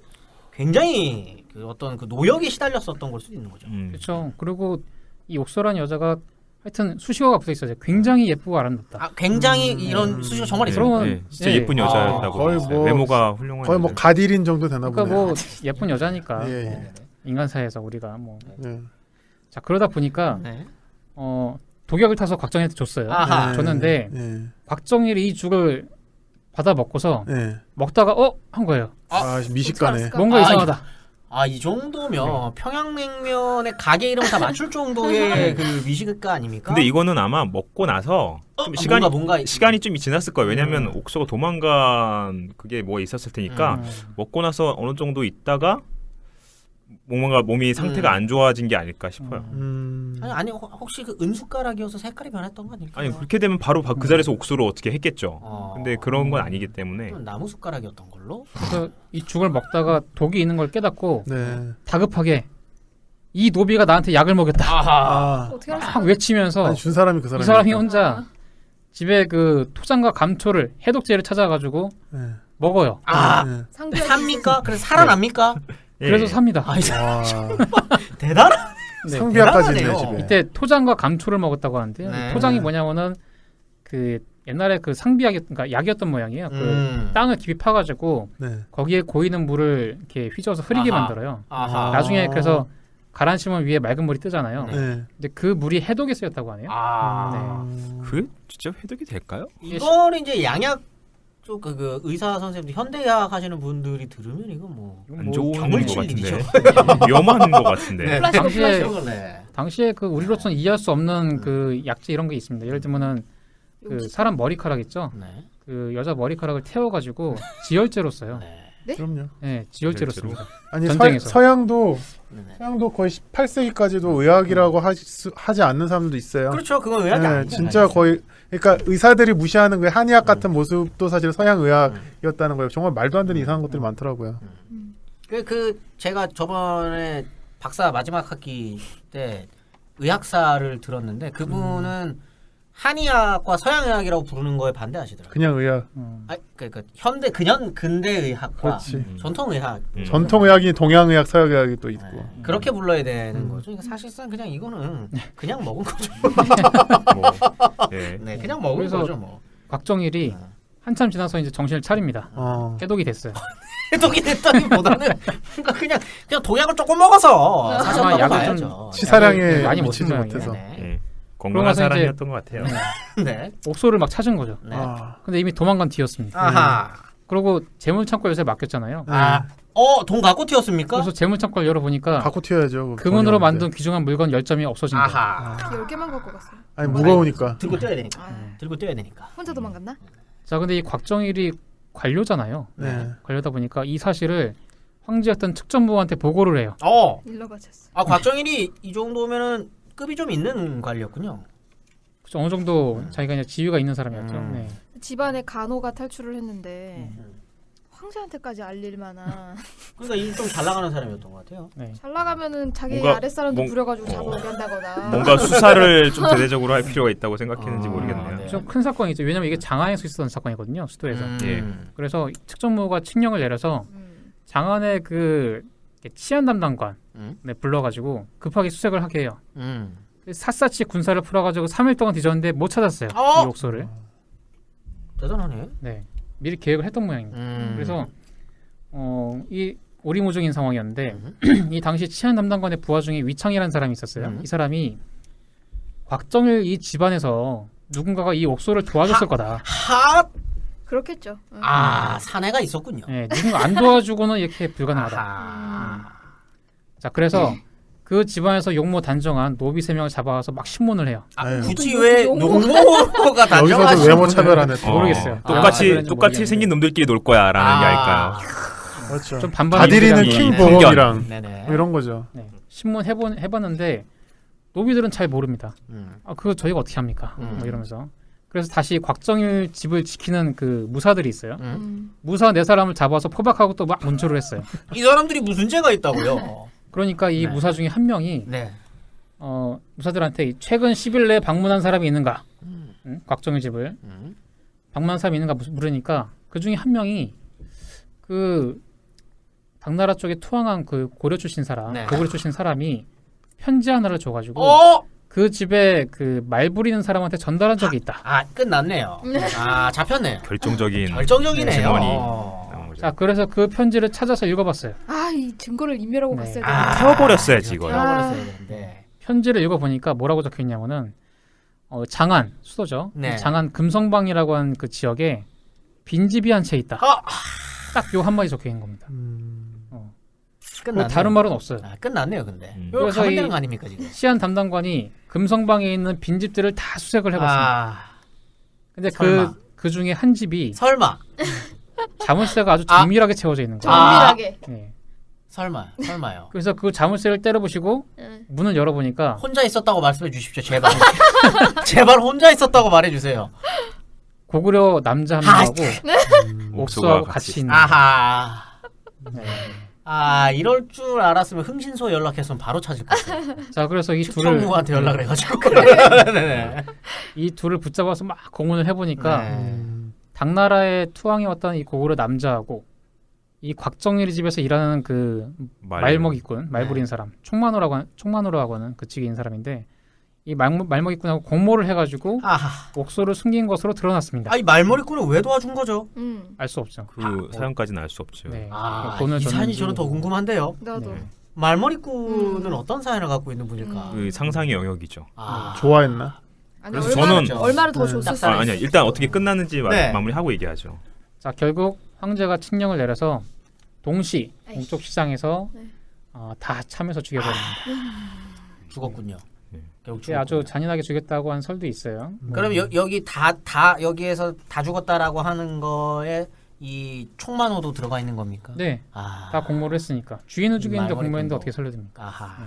굉장히 그 어떤 그 노역에 시달렸었던 걸 수도 있는 거죠. 그렇죠. 그리고 이 옥소라는 여자가 하여튼 수식어가 붙어 있어요. 굉장히 예쁘고 아름답다. 굉장히 이런 수식어 정말 있어요. 그러면 진짜 네. 예쁜 여자였다고. 거의 했어요. 뭐- 외모가 훌륭한. 거의 뭐 여자. 가디린 정도 되나 그러니까 보네. 뭐 예쁜 여자니까 예, 예. 뭐 인간 사회에서 우리가 뭐 자 예. 그러다 보니까 네. 독약을 타서 곽정희한테 줬어요. 아하. 줬는데 예. 곽정일이 이 죽을 받아 먹고서 예. 먹다가 한 거예요. 미식가네. 뭔가 아, 이상하다. 이 정도면 평양냉면의 가게 이름 다 맞출 정도의 그 미식가 아닙니까? 근데 이거는 아마 먹고 나서 좀 시간이 뭔가 시간이 좀 지났을 거예요. 왜냐하면 옥소가 도망간 그게 뭐 있었을 테니까 먹고 나서 어느 정도 있다가 뭔가 몸이 상태가 안 좋아진 게 아닐까 싶어요. 아니 혹시 그 은숟가락이어서 색깔이 변했던 거 아닐까요? 아니 그렇게 되면 바로 그 자리에서 옥수를 어떻게 했겠죠. 근데 그런 건 아니기 때문에 나무 숟가락이었던 걸로. 그래서 이 죽을 먹다가 독이 있는 걸 깨닫고 네. 다급하게 이 노비가 나한테 약을 먹였다. 아하. 어떻게 알았어? 막 외치면서 아니, 준 사람이 그 사람이. 이 사람이 혼자 집에 그 토장과 감초를 해독제를 찾아가지고 네. 먹어요. 네. 상비하기 삽니까? 그래서 살아납니까? 예. 그래서 삽니다. 와. 대단한. 네. 상비약까지 있네 대단하네요. 집에. 이때 토장과 감초를 먹었다고 하는데 네. 토장이 뭐냐면은 그 옛날에 그 상비약 그러니까 약이었던 모양이에요. 그 땅을 깊이 파가지고 네. 거기에 고이는 물을 이렇게 휘저어서 흐리게 아하. 만들어요. 아하. 나중에 그래서 가라앉히면 위에 맑은 물이 뜨잖아요. 네. 네. 근데 그 물이 해독에 쓰였다고 하네요. 그게 진짜 해독이 될까요? 이거는 이제 양약 쪽 그 의사 선생님들 현대의학 하시는 분들이 들으면 이거 뭐 안 좋은 경을 것 칠 같은데 일이죠. 위험한 것 같은데. 플라시보 당시에 플라시보. 네. 당시에 그 우리로서는 이해할 수 없는 그 약재 이런 게 있습니다. 예를 들면은 그 사람 머리카락 있죠. 네. 그 여자 머리카락을 태워가지고 지혈제로 써요. 네. 그럼요. 네, 지혈제로 지혈제로? 씁니다. 아니 전쟁에서. 서양도 네. 거의 18세기까지도 의학이라고 하지 않는 사람들도 있어요. 그렇죠. 그건 의학이 네, 아니죠. 진짜 거의 그러니까 의사들이 무시하는 그 한의학 같은 모습도 사실 서양 의학이었다는 거예요. 정말 말도 안 되는 이상한 것들이 많더라고요. 그 제가 저번에 박사 마지막 학기 때 의학사를 들었는데 그분은 한의학과 서양의학이라고 부르는 거에 반대하시더라고요. 그냥 의학. 그러니까 근대 의학과 그렇지. 전통 의학 전통 의학이 동양 의학, 서양 의학이 또 있고. 그렇게 불러야 되는 거죠. 그러니까 사실상 그냥 이거는 그냥 먹은 거죠. 뭐, 예. 네, 그냥 먹은 그래서 거죠. 뭐 곽정일이 한참 지나서 이제 정신을 차립니다. 해독이 됐어요. 해독이 됐다기보다는 그러니까 그냥 독약을 조금 먹어서 사실 아마 약을 먹어봐야죠. 치사량에 많이 못 미치지 쓴 못해서. 모양이에요. 네. 예. 건강한 그러면서 이제- 사람이었던 것 같아요. 네. 옥소를 막 찾은 거죠. 네. 근데 이미 도망간 뒤였습니다. 아하. 그리고 재물창고 열쇠 맡겼잖아요. 돈 갖고 튀었습니까? 그래서 재물창고를 열어보니까 갖고 튀어야죠. 금은으로 돈이 만든 없는데. 귀중한 물건 10점이 없어진 거예요. 아하. 10개만 갖고 갔어요. 아니 무거우니까. 들고 뛰어야 되니까. 아, 들고 뛰어야 되니까. 혼자 도망갔나? 자, 근데 이 곽정일이 관료잖아요. 네. 관료다 보니까 이 사실을 황제였던 특전부한테 보고를 해요. 일러 바쳤어. 곽정일이 이 정도면은 급이 좀 있는 관리였군요. 그래서 어느 정도 자기가 이제 지위가 있는 사람이었죠. 네. 집안의 간호가 탈출을 했는데 황제한테까지 알릴 만한 그러니까 일 좀 잘 나가는 사람이었던 것 같아요. 네. 잘 나가면은 자기 뭔가- 아랫사람도 부려가지고 잡아오게 한다거나 뭔가 수사를 좀 대대적으로 할 필요가 있다고 생각했는지 모르겠네요. 네. 좀 큰 사건이죠. 왜냐면 이게 장안에서 있었던 사건이거든요. 수도에서. 예. 그래서 특전무가 칙령을 내려서 음. 장안의 그 이렇게 치안 담당관 음. 네, 불러가지고 급하게 수색을 하게 해요. 음. 샅샅이 군사를 풀어가지고 3일 동안 뒤졌는데 못 찾았어요. 어? 이 옥소를. 대단하네. 네, 미리 계획을 했던 모양입니다. 그래서 이 오리무중인 상황이었는데 이 당시 치안 담당관의 부하 중에 위창이라는 사람이 있었어요. 이 사람이 곽정일 이 집안에서 누군가가 이 옥소를 도와줬을 거다. 하. 그렇겠죠. 아, 사내가 있었군요. 네, 누군가 안 도와주고는 이렇게 불가능하다. 아하. 자, 그래서 그 집안에서 용모 단정한 노비 3명을 잡아와서 막 신문을 해요. 아, 아유. 굳이 왜 농모가 여기서도 단정하시는 외모 분을- 차별하네. 모르겠어요. 똑같이 그런지 똑같이 모르겠는데. 생긴 놈들끼리 놀 거야라는 게 아닐까요? 그렇죠. 좀 반반 다디리는 의견이 킹 있는 보험이랑 네네. 뭐 이런 거죠. 네, 신문 해봤는데 노비들은 잘 모릅니다. 음. 아, 그거 저희가 어떻게 합니까? 음. 뭐 이러면서. 그래서 다시 곽정일 집을 지키는 그 무사들이 있어요. 음. 무사 4사람을 잡아서 포박하고 또 막 문초를 했어요. 이 사람들이 무슨 죄가 있다고요? 그러니까 이 네. 무사 중에 한 명이 네. 무사들한테 이 최근 10일 내에 방문한 사람이 있는가? 음. 곽정일 집을 음. 방문한 사람이 있는가 물으니까 그 중에 한 명이 그 당나라 쪽에 투항한 그 고려 출신 사람, 네. 고구려 출신 사람이 편지 하나를 줘가지고 어? 그 집에 그 말 부리는 사람한테 전달한 적이 있다. 아, 끝났네요. 아, 잡혔네요. 결정적인 결정적이네요. 증언이 어. 나온 거죠. 자, 그래서 그 편지를 찾아서 읽어봤어요. 아, 이 증거를 인멸하고 네. 갔어야 아, 되는데. 태워버렸어야지, 이걸. 태워버렸어야 되는데. 편지를 읽어보니까 뭐라고 적혀있냐면은 장안 수도죠. 네. 장안 금성방이라고 하는 그 지역에 빈집이 한 채 있다. 아, 딱 요 한마디 적혀있는 겁니다. 뭐 끝났네요. 다른 말은 없어요. 아, 끝났네요, 근데. 음. 이거 그래서 가면 이- 되는 거 아닙니까, 지금? 시안 담당관이 금성방에 있는 빈집들을 다 수색을 해봤습니다. 아, 근데 설마. 그 중에 한 집이 설마. 자물쇠가 아주 아. 정밀하게 채워져 있는 거예요. 정밀하게. 네. 설마요. 그래서 그 자물쇠를 때려부시고 응. 문을 열어보니까 혼자 있었다고 말씀해 주십시오, 제발. 제발 혼자 있었다고 말해 주세요. 고구려 남자 한 아, 명하고 옥수하고 같이 있는 아하. 네. 아, 이럴 줄 알았으면 흥신소 연락했으면 바로 찾을 것 같아요. 자, 그래서 이 둘을 특정무한테 연락을 해가지고. 네네. 이 둘을 붙잡아서 막 공문을 해보니까 네. 당나라에 투항해 왔던 이 고구려 남자하고 이 곽정일 집에서 일하는 그 말먹이꾼, 말부린 사람, 총만호라고 하는 그 직위인 사람인데 이 말먹이꾼하고 공모를 해가지고 아하. 옥소를 숨긴 것으로 드러났습니다. 아이 말머리꾼을 왜 도와준 거죠? 알 수 없죠. 그 사연까지는 알 수 없죠. 네. 아, 돈을 이 사연이 줬는지. 저는 더 궁금한데요. 나도. 네. 말머리꾼은 어떤 사연을 갖고 있는 분일까? 그 상상의 영역이죠. 아, 좋아했나? 아니, 그래서 얼마나, 저는- 얼마나 더 네. 줬을 딱 수 아니야. 일단 어떻게 끝났는지 네. 마무리하고 얘기하죠. 자, 결국 황제가 칙령을 내려서 동시 아이씨. 동쪽 시장에서 네. 다 참에서 죽여버립니다. 죽었군요. 네. 결국 이게 아주 죽었군요. 잔인하게 죽였다고 한 설도 있어요. 그럼 여기 다 여기에서 다 죽었다라고 하는 거에 이 총만호도 들어가 있는 겁니까? 네, 아, 다 공모를 했으니까 주인을 죽이는데 말머리 공모했는데 꾼도. 어떻게 설레됩니까? 아하.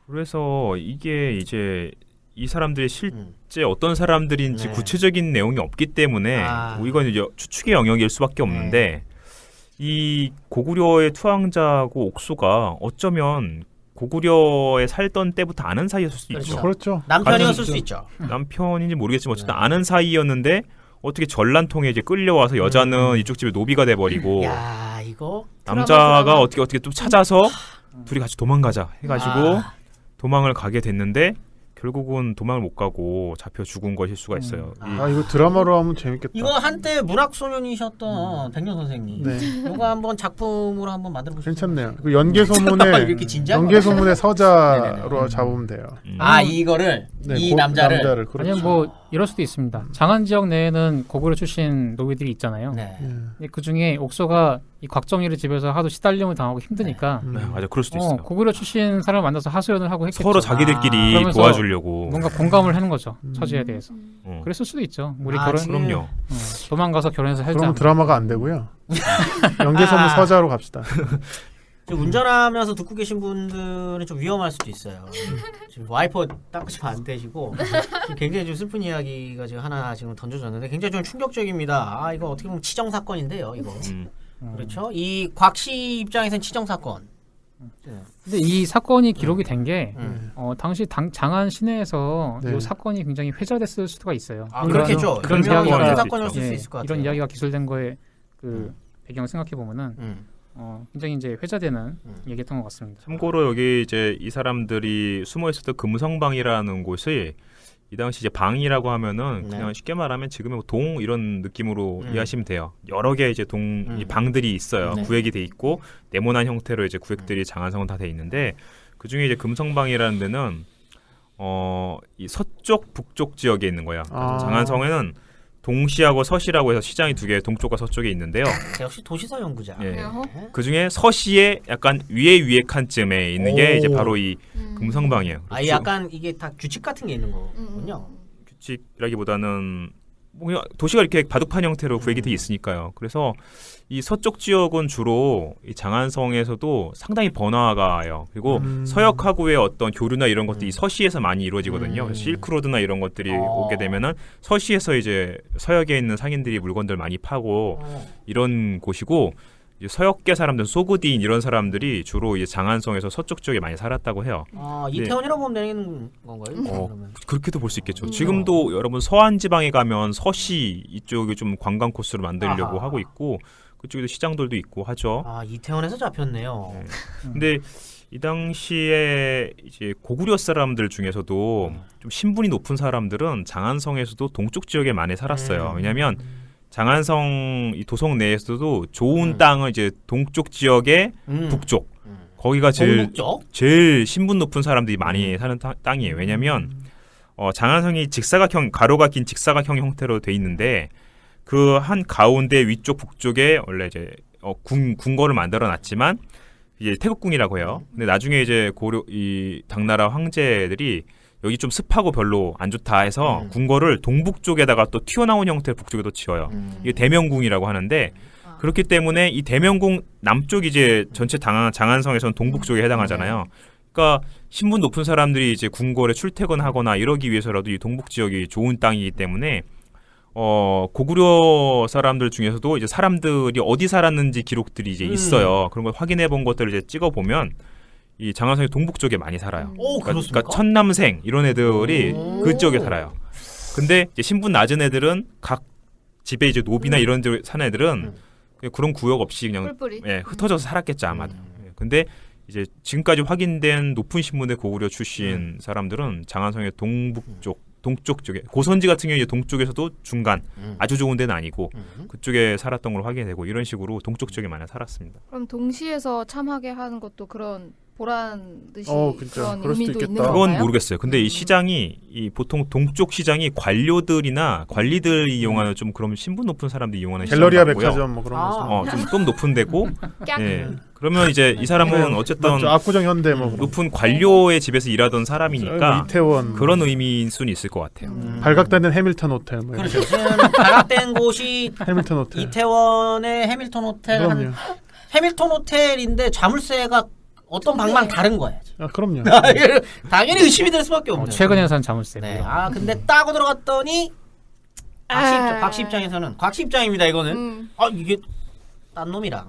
그래서 이게 이제 이 사람들이 음. 실제 어떤 사람들인지 네. 구체적인 내용이 없기 때문에 아. 네. 이건 이제 추측의 영역일 수밖에 없는데 이 고구려의 투항자고 옥수가 어쩌면 고구려에 살던 때부터 아는 사이였을 수도 그렇죠. 있죠. 그렇죠. 남편이었을 수 있죠. 남편인지 모르겠지만 어쨌든 네. 아는 사이였는데 어떻게 전란통에 이제 끌려와서 여자는 이쪽 집에 노비가 돼버리고 야, 이거 남자가 드라마. 어떻게 또 찾아서 둘이 같이 도망가자 해가지고 아. 도망을 가게 됐는데 결국은 도망을 못 가고 잡혀 죽은 것일 수가 있어요. 아. 아 이거 드라마로 하면 재밌겠다. 이거 한때 문학소년이셨던 백년 선생님. 네, 이거 한번 작품으로 한번 만들어 보시죠. 괜찮네요. 그 연개소문에 이렇게 진지한 연개소문의 서자로 네네네. 잡으면 돼요. 아, 이거를 네, 이 남자를 그렇죠. 아니면 뭐 이럴 수도 있습니다. 장안 지역 내에는 고구려 출신 노비들이 있잖아요. 네. 예. 근데 그 중에 옥소가 이 곽정일의 집에서 하도 시달림을 당하고 힘드니까 네, 맞아, 그럴 수도 있어요. 고구려 출신 사람을 만나서 하소연을 하고 했겠죠. 서로 자기들끼리 그러면서 도와주려고. 뭔가 공감을 하는 거죠. 처지에 대해서. 어. 그랬을 수도 있죠. 우리 아, 결혼 지금- 그럼요. 도망가서 결혼해서 살자. 그러면 드라마가 안 되고요. 연개소문 아. 서자로 갑시다. 지금 운전하면서 듣고 계신 분들은 좀 위험할 수도 있어요. 지금 와이퍼 닦으시면 안 되시고 지금 굉장히 좀 슬픈 이야기가 지금 하나 지금 던져졌는데 굉장히 좀 충격적입니다. 아, 이거 어떻게 보면 치정 사건인데요, 이거. 그렇죠? 이 곽 씨 입장에서는 치정 사건. 네. 근데 이 사건이 기록이 된 게 음. 당시 장안 시내에서 네. 이 사건이 굉장히 회자됐을 수가 있어요. 아, 이런- 그렇겠죠. 그런 분명히 이야기가 이런 있을 사건이었을 예, 수 있을 것 같아요. 이런 이야기가 기술된 거에 그 배경을 생각해 보면은 굉장히 이제 회자되는 얘기했던 것 같습니다. 참고로 여기 이제 이 사람들이 숨어 있었던 금성방이라는 곳이 이 당시 이제 방이라고 하면은 네. 그냥 쉽게 말하면 지금의 뭐 동 이런 느낌으로 이해하시면 돼요. 여러 개 이제 이 방들이 있어요. 네. 구획이 돼 있고 네모난 형태로 이제 구획들이 장안성은 다 돼 있는데 그 중에 이제 금성방이라는 데는 이 서쪽 북쪽 지역에 있는 거예요. 아. 장안성에는 동시하고 서시라고 해서 시장이 두 개 동쪽과 서쪽에 있는데 역시 도시사 연구자. 예. 어허. 그 중에 서시의 약간 위에 칸쯤에 있는 게 오. 이제 바로 이 음. 금성방이에요. 아, 약간 이게 다 규칙 같은 게 있는 거군요. 규칙이라기보다는 뭐 그냥 도시가 이렇게 바둑판 형태로 구획이 돼 있으니까요. 그래서 이 서쪽 지역은 주로 이 장안성에서도 상당히 번화가예요. 그리고 서역하고의 어떤 교류나 이런 것들이 이 서시에서 많이 이루어지거든요. 그래서 실크로드나 이런 것들이 오게 되면은 서시에서 이제 서역에 있는 상인들이 물건들 많이 파고 이런 곳이고 이제 서역계 사람들, 소그디인 이런 사람들이 주로 이제 장안성에서 서쪽 지역에 많이 살았다고 해요. 이태원이라고 보면 되는 건가요? 그러면? 그렇게도 볼 수 있겠죠. 지금도 여러분 서안 지방에 가면 서시 이쪽이 좀 관광 코스로 만들려고 아하. 하고 있고 그쪽에도 시장들도 있고 하죠. 이태원에서 잡혔네요. 네. 근데 이 당시에 이제 고구려 사람들 중에서도 좀 신분이 높은 사람들은 장안성에서도 동쪽 지역에 많이 살았어요. 왜냐하면 장안성 이 도성 내에서도 좋은 땅은 이제 동쪽 지역의 북쪽 거기가 제일 신분 높은 사람들이 많이 사는 땅이에요. 왜냐하면 장안성이 직사각형 가로가 긴 직사각형 형태로 돼 있는데 그 한 가운데 위쪽 북쪽에 원래 이제 궁궐을 만들어 놨지만 이제 태국궁이라고 해요. 근데 나중에 이제 고려 이 당나라 황제들이 여기 좀 습하고 별로 안 좋다 해서 궁궐을 동북 쪽에다가 또 튀어나온 형태의 북쪽에도 지어요. 이게 대명궁이라고 하는데 그렇기 때문에 이 대명궁 남쪽 이제 전체 장안성에서는 동북 쪽에 해당하잖아요. 그러니까 신분 높은 사람들이 이제 궁궐에 출퇴근하거나 이러기 위해서라도 이 동북 지역이 좋은 땅이기 때문에 고구려 사람들 중에서도 이제 사람들이 어디 살았는지 기록들이 이제 있어요. 그런 걸 확인해 본 것들을 이제 찍어 보면 이 장안성의 동북 쪽에 많이 살아요. 그러니까 천남생 이런 애들이 그 지역에 살아요. 근데 이제 신분 낮은 애들은 각 집에 이제 노비나 이런 데 사는 애들은 그냥 그런 구역 없이 그냥 뿔뿔이. 흩어져서 살았겠죠 아마도. 근데 이제 지금까지 확인된 높은 신분의 고구려 출신 사람들은 장안성의 동쪽 쪽에 고선지 같은 경우에 동쪽에서도 중간 아주 좋은 데는 아니고 그쪽에 살았던 걸 확인되고 이런 식으로 동쪽 쪽에 많이 살았습니다. 그럼 동시에서 참하게 하는 것도 그런 보란 듯이 그렇죠. 그런 그럴 수도 의미도 있는 있겠다. 그건 건가요? 모르겠어요. 근데 이 시장이 이 보통 동쪽 시장이 관료들이나 관리들이 이용하는 좀 그럼 신분 높은 사람들이 이용하는 갤러리아 시장 같고요. 백화점 뭐 그런 거죠. 좀 높은 데고. 깍. 예. 그러면 이제 이 사람은 어쨌든 맞죠. 압구정 현대 뭐 높은 관료의 집에서 일하던 사람이니까 이태원 그런 의미일 수는 있을 것 같아요. 발각된 해밀턴 호텔 뭐 그렇죠. 지금 발각된 곳이 해밀턴 호텔. 이태원의 해밀턴 호텔 그럼요. 해밀턴 호텔인데 자물쇠가 어떤 방만 다른 거야. 그럼요. 당연히 의심이 될 수밖에 없네. 최근에 산 자물쇠. 네. 근데 따고 들어갔더니 곽씨 입장에서는 곽씨 입장입니다. 이거는 이게 딴 놈이랑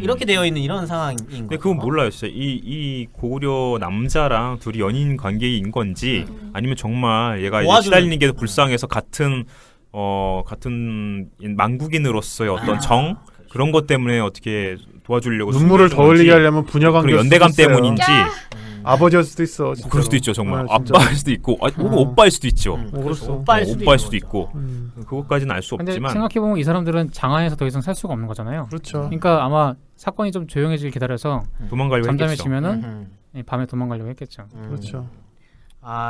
이렇게 되어 있는 이런 상황인 거예요. 근데 그건 몰라요, 진짜. 이 고구려 남자랑 둘이 연인 관계인 건지 아니면 정말 얘가 이제 시달리는 게 불쌍해서 같은 망국인으로서의 어떤 정 그런 것 때문에 어떻게 도와주려고 눈물을 더 흘리게 하려면 부녀관계 연대감 때문인지 아버지일 수도 있어. 진짜로. 그럴 수도 있죠 정말. 진짜. 아빠일 수도 있고 오빠일 수도 있죠. 그렇소. 오빠일 수도 있고 그것까지는 알 수 근데 없지만 생각해보면 이 사람들은 장안에서 더 이상 살 수가 없는 거잖아요. 그렇죠. 그러니까 아마 사건이 좀 조용해지길 기다려서 도망가려고 했겠죠. 잠잠해지면은 밤에 도망가려고 했겠죠. 그렇죠.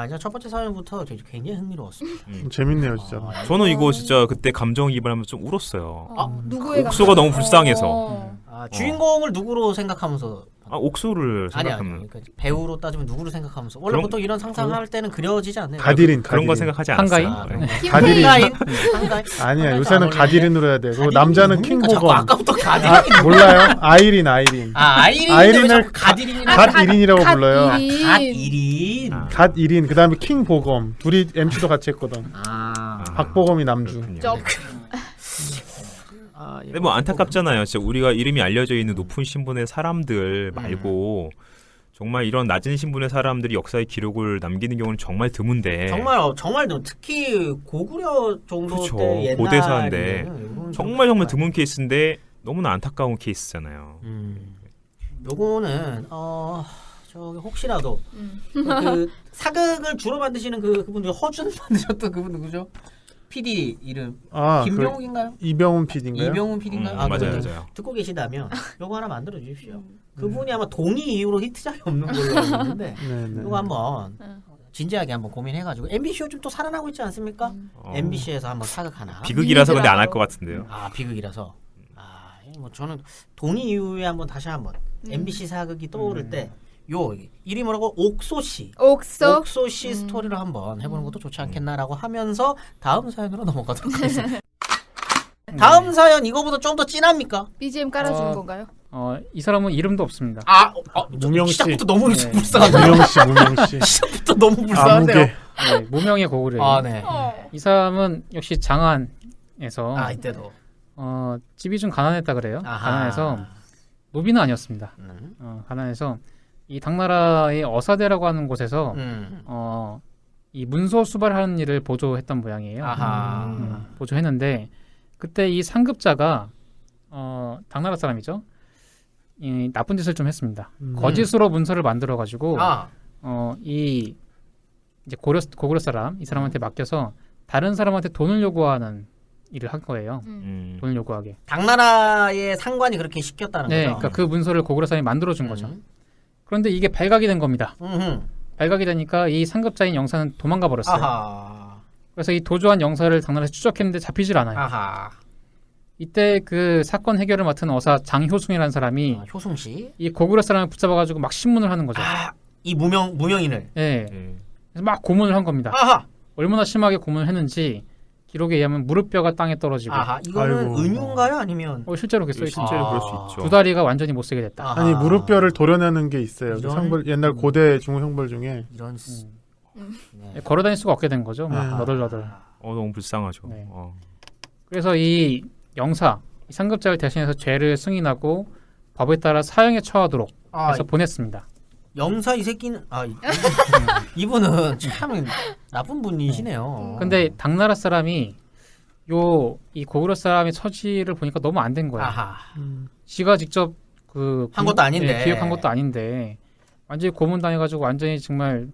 이제 첫 번째 사연부터 굉장히 흥미로웠습니다. 재밌네요, 진짜. 저는 이거 진짜 그때 감정이입을 하면서 좀 울었어요. 누구의 옥소가 너무 불쌍해서. 주인공을 누구로 생각하면서 옥소를 아니 생각하면 그러니까 배우로 따지면 누구를 생각하면서 원래 그런- 보통 이런 상상할 때는 그려지지 않나요? 가디린. 그런 거 가디린. 생각하지 한가인? 않았어요. 가디린. 한가인? 아니야, 요새는 가디린으로 해야 돼. 그리고 남자는 자꾸 킹보건. 아까부터 가디린. 몰라요? 아이린. 아이린을 가디린이라고 갓1인이라고 불러요. 갓1인. 갓1인. 그다음에 킹보검. 둘이 MC도 같이 했거든. 박보검이 남주. 쩝. 근데 뭐 안타깝잖아요. 진짜 우리가 이름이 알려져 있는 높은 신분의 사람들 말고 정말 이런 낮은 신분의 사람들이 역사의 기록을 남기는 경우는 정말 드문데 정말 특히 고구려 정도 그렇죠. 때 옛날 고대사인데 정말 드문 케이스인데 너무나 안타까운 케이스잖아요. 요거는 저기 혹시라도 그 사극을 주로 만드시는 그분 중 허준 만드셨던 그분 누구죠? PD 이름 김병욱인가요? 이병훈 PD인가요? 이병훈 PD인가요? 맞아요, 그분 맞아요. 듣고 계시다면 요거 하나 만들어 주십시오. 그분이 아마 동의 이후로 히트작이 없는 걸로 알고 있는데 네네. 요거 한번 진지하게 한번 고민해가지고 MBC 요즘 또 살아나고 있지 않습니까? MBC에서 한번 사극 하나. 비극이라서 근데 안 할 것 같은데요. 아 비극이라서. 뭐 저는 동의 이후에 한번 다시 한번 MBC 사극이 떠오를 때 요 이름이 뭐라고 옥소씨 옥소씨 스토리를 한번 해보는 것도 좋지 않겠나라고 하면서 다음 사연으로 넘어가도록 하겠습니다. 다음 사연 이거보다 좀 더 진합니까? BGM 깔아주는 건가요? 이 사람은 이름도 없습니다. 무명 씨. 시작부터 너무 네. 불쌍한데. 무명 씨. 시작부터 너무 불쌍한데요. 아무개. 네, 무명의 고구려. 네. 이 사람은 역시 장안에서 이때도. 집이 좀 가난했다 그래요. 아하. 가난해서 노비는 아니었습니다. 가난해서 이 당나라의 어사대라고 하는 곳에서 이 문서 수발하는 일을 보조했던 모양이에요. 보조했는데 그때 이 상급자가 당나라 사람이죠. 이 나쁜 짓을 좀 했습니다. 거짓으로 문서를 만들어 가지고 이 이제 고구려 사람 이 사람한테 맡겨서 다른 사람한테 돈을 요구하는 일을 한 거예요. 돈을 요구하게. 당나라의 상관이 그렇게 시켰다는 네, 거죠. 그러니까 그 문서를 고구려 사람이 만들어 준 거죠. 그런데 이게 발각이 된 겁니다. 발각이 되니까 이 상급자인 영사는 도망가 버렸어요. 그래서 이 도주한 영사를 당나라에서 추적했는데 잡히질 않아요. 이때 그 사건 해결을 맡은 어사 장효숭이라는 사람이 효숭 씨. 이 고구려 사람을 붙잡아가지고 막 신문을 하는 거죠. 이 무명인을. 네. 그래서 막 고문을 한 겁니다. 얼마나 심하게 고문을 했는지 기록에 의하면 무릎뼈가 땅에 떨어지고. 이거는 아이고. 은유인가요? 아니면 실제로 그랬어요. 실제로 그럴 수 있죠. 두 다리가 완전히 못 쓰게 됐다. 아니 무릎뼈를 도려내는 게 있어요. 이런? 형벌 옛날 고대 중국 형벌 중에 이런 네. 걸어 다닐 수가 없게 된 거죠. 막 너덜너덜. 너무 불쌍하죠. 네. 그래서 이 영사, 이 상급자를 대신해서 죄를 승인하고 법에 따라 사형에 처하도록 해서 보냈습니다. 영사 이 새끼는 이분은 참 나쁜 분이시네요. 근데 당나라 사람이 이 고구려 사람의 처지를 보니까 너무 안 된 거예요. 지가 직접 한 것도 아닌데. 기획한 것도 아닌데 완전히 고문당해가지고 완전히 정말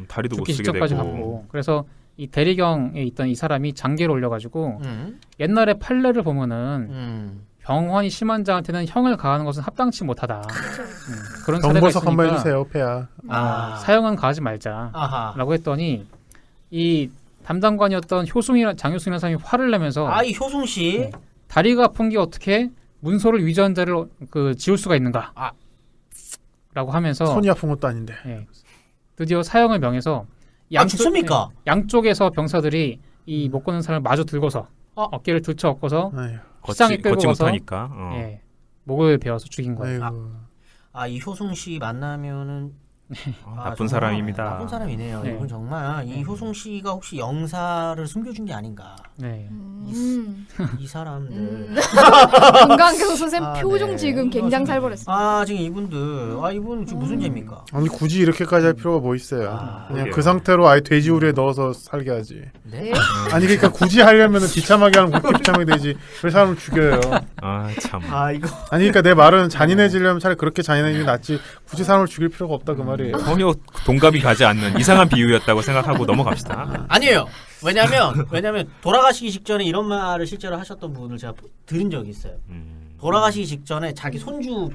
다리도 못 죽기 쓰게 직전까지 되고. 갔고. 그래서 이 대리경에 있던 이 사람이 장계를 올려가지고 옛날에 판례를 보면은 병환이 심한 자한테는 형을 가하는 것은 합당치 못하다. 그런 사례가 정보석 한번 있으니까 해주세요, 폐야. 사형은 가하지 말자라고 했더니 이 담당관이었던 장효승이라는 사람이 화를 내면서 이 효숭 씨 다리가 아픈 게 어떻게 문서를 위조한 자를 지울 수가 있는가? 라고 하면서 손이 아픈 것도 아닌데. 드디어 사형을 명해서 죽습니까? 양쪽에서 병사들이 이 못 걷는 사람을 마주 들고서 어깨를 들쳐 엎고서 시장에 끌고 걷지 가서 못하니까. 목을 베어서 죽인 거예요. 이 효숭 씨 만나면은 나쁜 정말 사람입니다. 나쁜 사람이네요. 네. 이분 정말 이 효숭 씨가 혹시 영사를 숨겨준 게 아닌가? 네. 이 사람들. 김강경 선생님 표정 네. 지금 굉장히 살벌했어요. 지금 이분들 이분 지금 무슨 죄입니까? 아니 굳이 이렇게까지 할 필요가 뭐 있어요. 그냥 그러게요. 그 상태로 아예 돼지우리에 넣어서 살게 하지. 네? 아니 그러니까 굳이 하려면 비참하게 하면 그렇게 비참하게 되지. 왜 사람을 죽여요? 참. 이거 아니 그러니까 내 말은 잔인해지려면 차라리 그렇게 잔인해지는 게 낫지. 굳이 사람을 죽일 필요가 없다 그 말이에요. 전혀 동감이 가지 않는 이상한 비유였다고 생각하고 넘어갑시다. 아니에요. 왜냐면 돌아가시기 직전에 이런 말을 실제로 하셨던 분을 제가 들은 적이 있어요. 돌아가시기 직전에 자기 손주를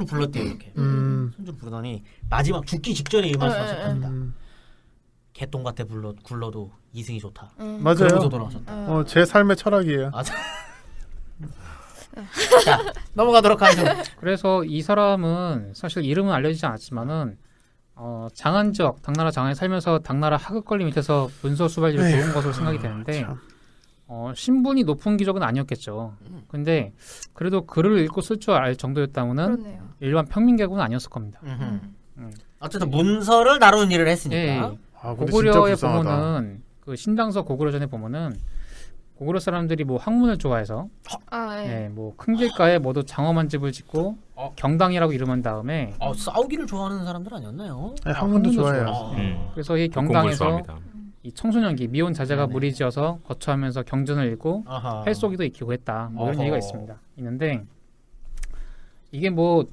불렀대요 이렇게. 손주를 부르더니 마지막 죽기 직전에 이 말씀 하셨답니다. 개똥같아 굴러도 이승이 좋다. 맞아요. 그러면서 돌아가셨다. 제 삶의 철학이에요. 자 넘어가도록 하죠. 그래서 이 사람은 사실 이름은 알려지지 않았지만은 장안 지역, 당나라 장안에 살면서 당나라 하급관리 밑에서 문서 수발일을 도운 것으로 생각이 되는데 신분이 높은 귀족은 아니었겠죠. 근데 그래도 글을 읽고 쓸 줄 알 정도였다면은 그렇네요. 일반 평민계급은 아니었을 겁니다. 어쨌든 문서를 다루는 일을 했으니까. 예. 근데 진짜 고구려에 불쌍하다. 보면은 그 신당서 고구려전에 보면은 고구려 사람들이 뭐 학문을 좋아해서 뭐 큰 길가에 모두 장엄한 집을 짓고 경당이라고 이름한 다음에 싸우기를 좋아하는 사람들 아니었나요? 학문도 좋아해요. 그래서 이 공부를 경당에서 좋아합니다. 이 청소년기 미혼 자제가 네네. 무리지어서 거처하면서 경전을 읽고 아하. 활쏘기도 익히고 했다. 뭐 이런 어허. 얘기가 있는데 이게 뭐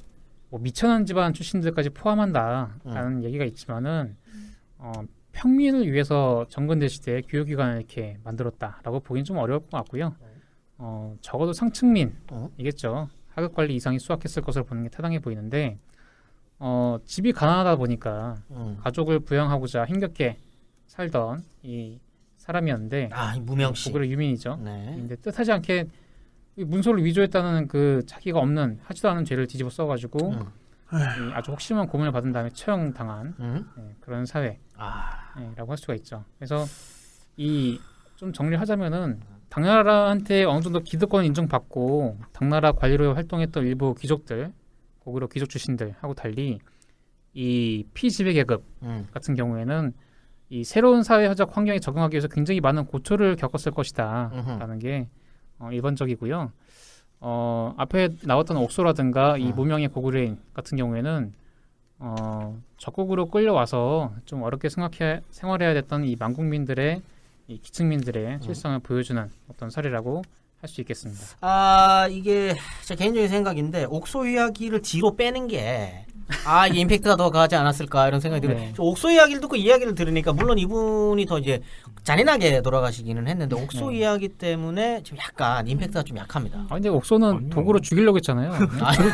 미천한 집안 출신들까지 포함한다라는 얘기가 있지만은 평민을 위해서 정근대 시대에 교육기관을 이렇게 만들었다라고 보기는 좀 어려울 것 같고요. 적어도 상층민이겠죠. 하급관리 이상이 수확했을 것으로 보는 게 타당해 보이는데 집이 가난하다 보니까 가족을 부양하고자 힘겹게 살던 이 사람이었는데 이 무명씨. 고구려 유민이죠. 네. 근데 뜻하지 않게 이 문서를 위조했다는 그 자기가 없는 하지도 않은 죄를 뒤집어 써가지고 이 아주 혹심한 고문을 받은 다음에 처형당한 그런 사회라고 할 수가 있죠. 그래서 이 좀 정리하자면은 당나라한테 어느 정도 기득권을 인정받고 당나라 관리로 활동했던 일부 귀족들, 고구려 귀족 출신들하고 달리 이 피지배 계급 같은 경우에는 이 새로운 사회적 환경에 적응하기 위해서 굉장히 많은 고초를 겪었을 것이다라는 게 일반적이고요. 앞에 나왔던 옥소라든가 이 무명의 고구려인 같은 경우에는 적국으로 끌려와서 좀 어렵게 생활해야 됐던 이 만국민들의 이 기층민들의 실상을 보여주는 어떤 사례라고 할 수 있겠습니다. 이게 제 개인적인 생각인데 옥소 이야기를 뒤로 빼는 게 이게 임팩트가 더 가지 않았을까 이런 생각이 들어요. 옥소 이야기를 듣고 이야기를 들으니까 물론 이분이 더 이제 잔인하게 돌아가시기는 했는데 옥소 이야기 때문에 지금 약간 임팩트가 좀 약합니다. 근데 옥소는 아니요. 도구로 죽이려고 했잖아요.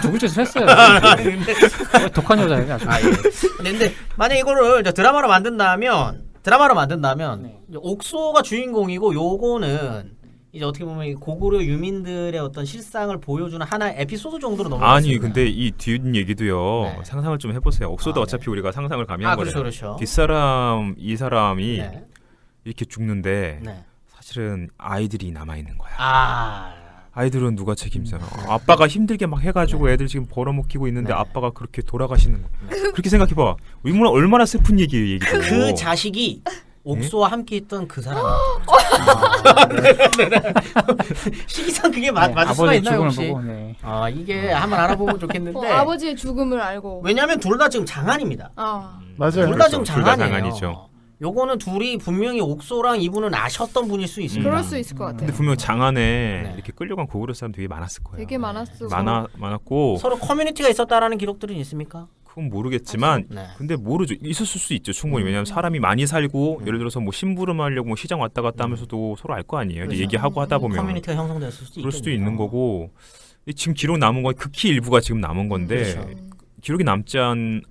죽을 짓을 했어요. 독한 여자예요. 아주. 근데 만약 이거를 이제 드라마로 만든다면 옥소가 주인공이고 요거는 이제 어떻게 보면 이 고구려 유민들의 어떤 실상을 보여주는 하나의 에피소드 정도로 넘어갈 수 아니 있는. 근데 이 뒷 얘기도요. 네. 상상을 좀 해보세요. 옥소도 어차피 우리가 상상을 가미한 거예요. 그렇죠. 뒷사람 이 사람이 네. 이렇게 죽는데 네. 사실은 아이들이 남아 있는 거야. 아이들은 누가 책임져요? 아빠가 힘들게 막 해가지고 애들 지금 벌어먹히고 있는데 네. 아빠가 그렇게 돌아가시는 거. 그렇게 생각해봐. 얼마나 슬픈 얘기예요. 그 자식이 옥소와 함께 있던 그 사람. 시기상 그게 맞을 수가 아버지 있나요 죽음을 혹시? 보고. 네. 이게 한번 알아보면 좋겠는데. 아버지의 죽음을 알고. 왜냐하면 둘 다 지금 장안입니다. 맞아요. 둘 다 그렇죠. 지금 둘다 장안이에요. 장안이죠. 요거는 둘이 분명히 옥소랑 이분은 아셨던 분일 수 있습니다. 그럴 수 있을 것 같아요. 근데 분명 장안에 네. 이렇게 끌려간 고구려 사람 되게 많았을 거예요. 되게 많았어. 많았고 서로 커뮤니티가 있었다라는 기록들은 있습니까? 그건 모르겠지만 네. 근데 모르죠. 있었을 수 있죠. 충분히. 왜냐하면 사람이 많이 살고 예를 들어서 뭐 심부름하려고 뭐 시장 왔다 갔다 하면서도 서로 알 거 아니에요. 그렇죠. 얘기하고 하다 보면 커뮤니티가 형성됐을 수도 그럴 수도 있겠네요. 있는 거고 지금 기록 남은 건 극히 일부가 지금 남은 건데 그렇죠. 기록이 남지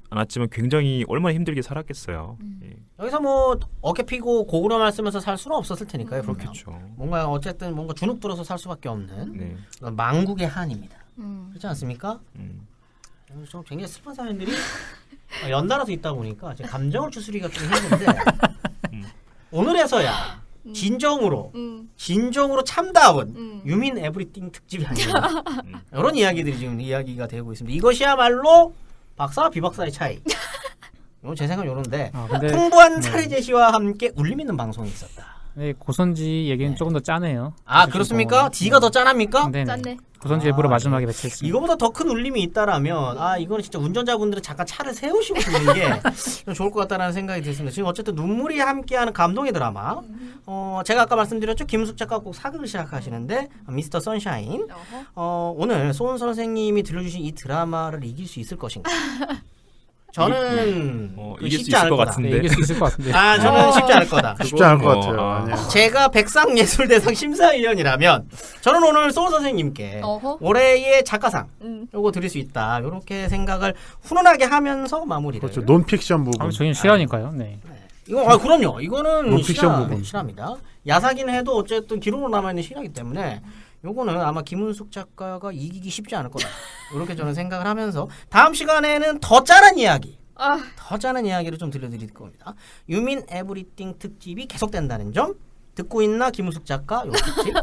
않았지만 굉장히 얼마나 힘들게 살았겠어요. 예. 여기서 뭐 어깨 피고 고구려만 쓰면서 살 수는 없었을 테니까요. 그러면. 그렇겠죠. 뭔가 어쨌든 뭔가 주눅 들어서 살 수밖에 없는 네. 그런 망국의 한입니다. 음. 그렇지 않습니까? 음. 좀 굉장히 슬픈 사연들이 연달아서 있다 보니까 제 감정을 추스리기가 좀 힘든데 오늘에서야 진정으로 참다운 유민 에브리띵 특집이 아니라 이런 이야기들이 지금 이야기가 되고 있습니다. 이것이야말로 박사와 비박사의 차이. 이건 제 생각은 이런데 근데 풍부한 사례 제시와 함께 울림 있는 방송이 있었다. 네, 고선지 얘기는 조금 더 짜네요. 그렇습니까? D가 더 짠합니까? 네, 짠네. 고선지 일부러 마지막에 배치했습니다. 이거보다 더 큰 울림이 있다라면 이거는 진짜 운전자분들은 잠깐 차를 세우시고 듣는 게 좀 좋을 것 같다는 생각이 들습니다. 지금 어쨌든 눈물이 함께하는 감동의 드라마. 제가 아까 말씀드렸죠. 김숙 작가 꼭 사극을 시작하시는데 미스터 선샤인. 오늘 소은 선생님이 들려주신 이 드라마를 이길 수 있을 것인가? 저는 이길 수 쉽지 있을 않을 것 거다. 같은데. 네, 이길 수 있을 것 같은데. 저는 쉽지 않을 거다. 쉽지 않을 것 그건 같아요. 뭐, 아니요. 제가 백상예술대상 심사위원이라면 저는 오늘 소은 선생님께 올해의 작가상 요거 드릴 수 있다. 요렇게 생각을 훈훈하게 하면서 마무리를. 그렇죠. 논픽션 부분. 저희는 싫어하니까요. 네. 이거 그럼요. 이거는 논픽션 부분. 실화입니다. 야사긴 해도 어쨌든 기록으로 남아있는 실화이기 때문에 요거는 아마 김은숙 작가가 이기기 쉽지 않을 거다. 이렇게 저는 생각을 하면서 다음 시간에는 더 짠한 이야기. 더 짠한 이야기를 좀 들려드릴 겁니다. 유민 에브리띵 특집이 계속된다는 점 듣고 있나 김우숙 작가 요 특집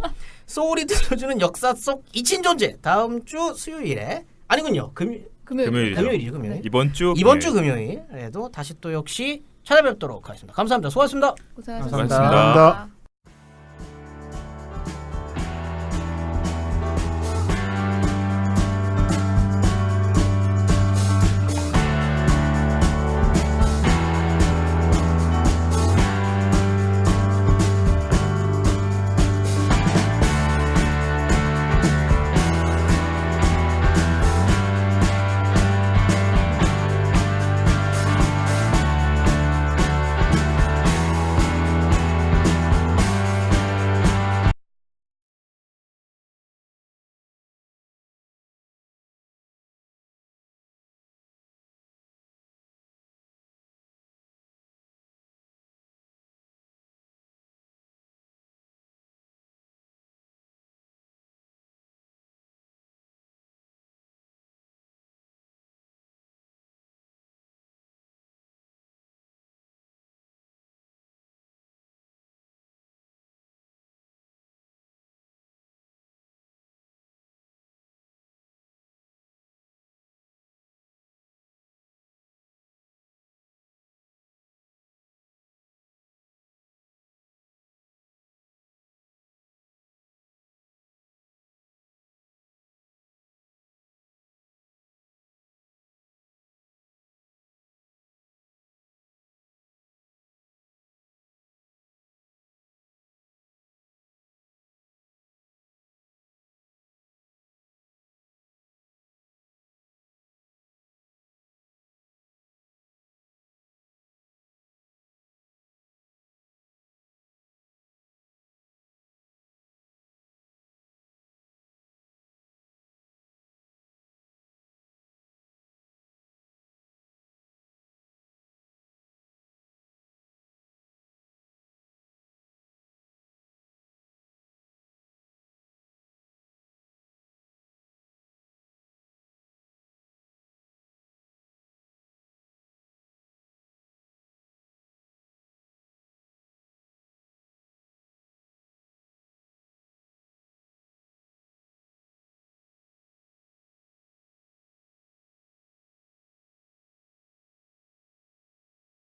소울이 들려주는 역사 속 잊힌 존재 다음 주 수요일에 아니군요 금요일이죠. 금요일 이번 주 금요일에도 다시 또 역시 찾아뵙도록 하겠습니다. 감사합니다. 수고하셨습니다. 고생하셨습니다. 고맙습니다. 감사합니다.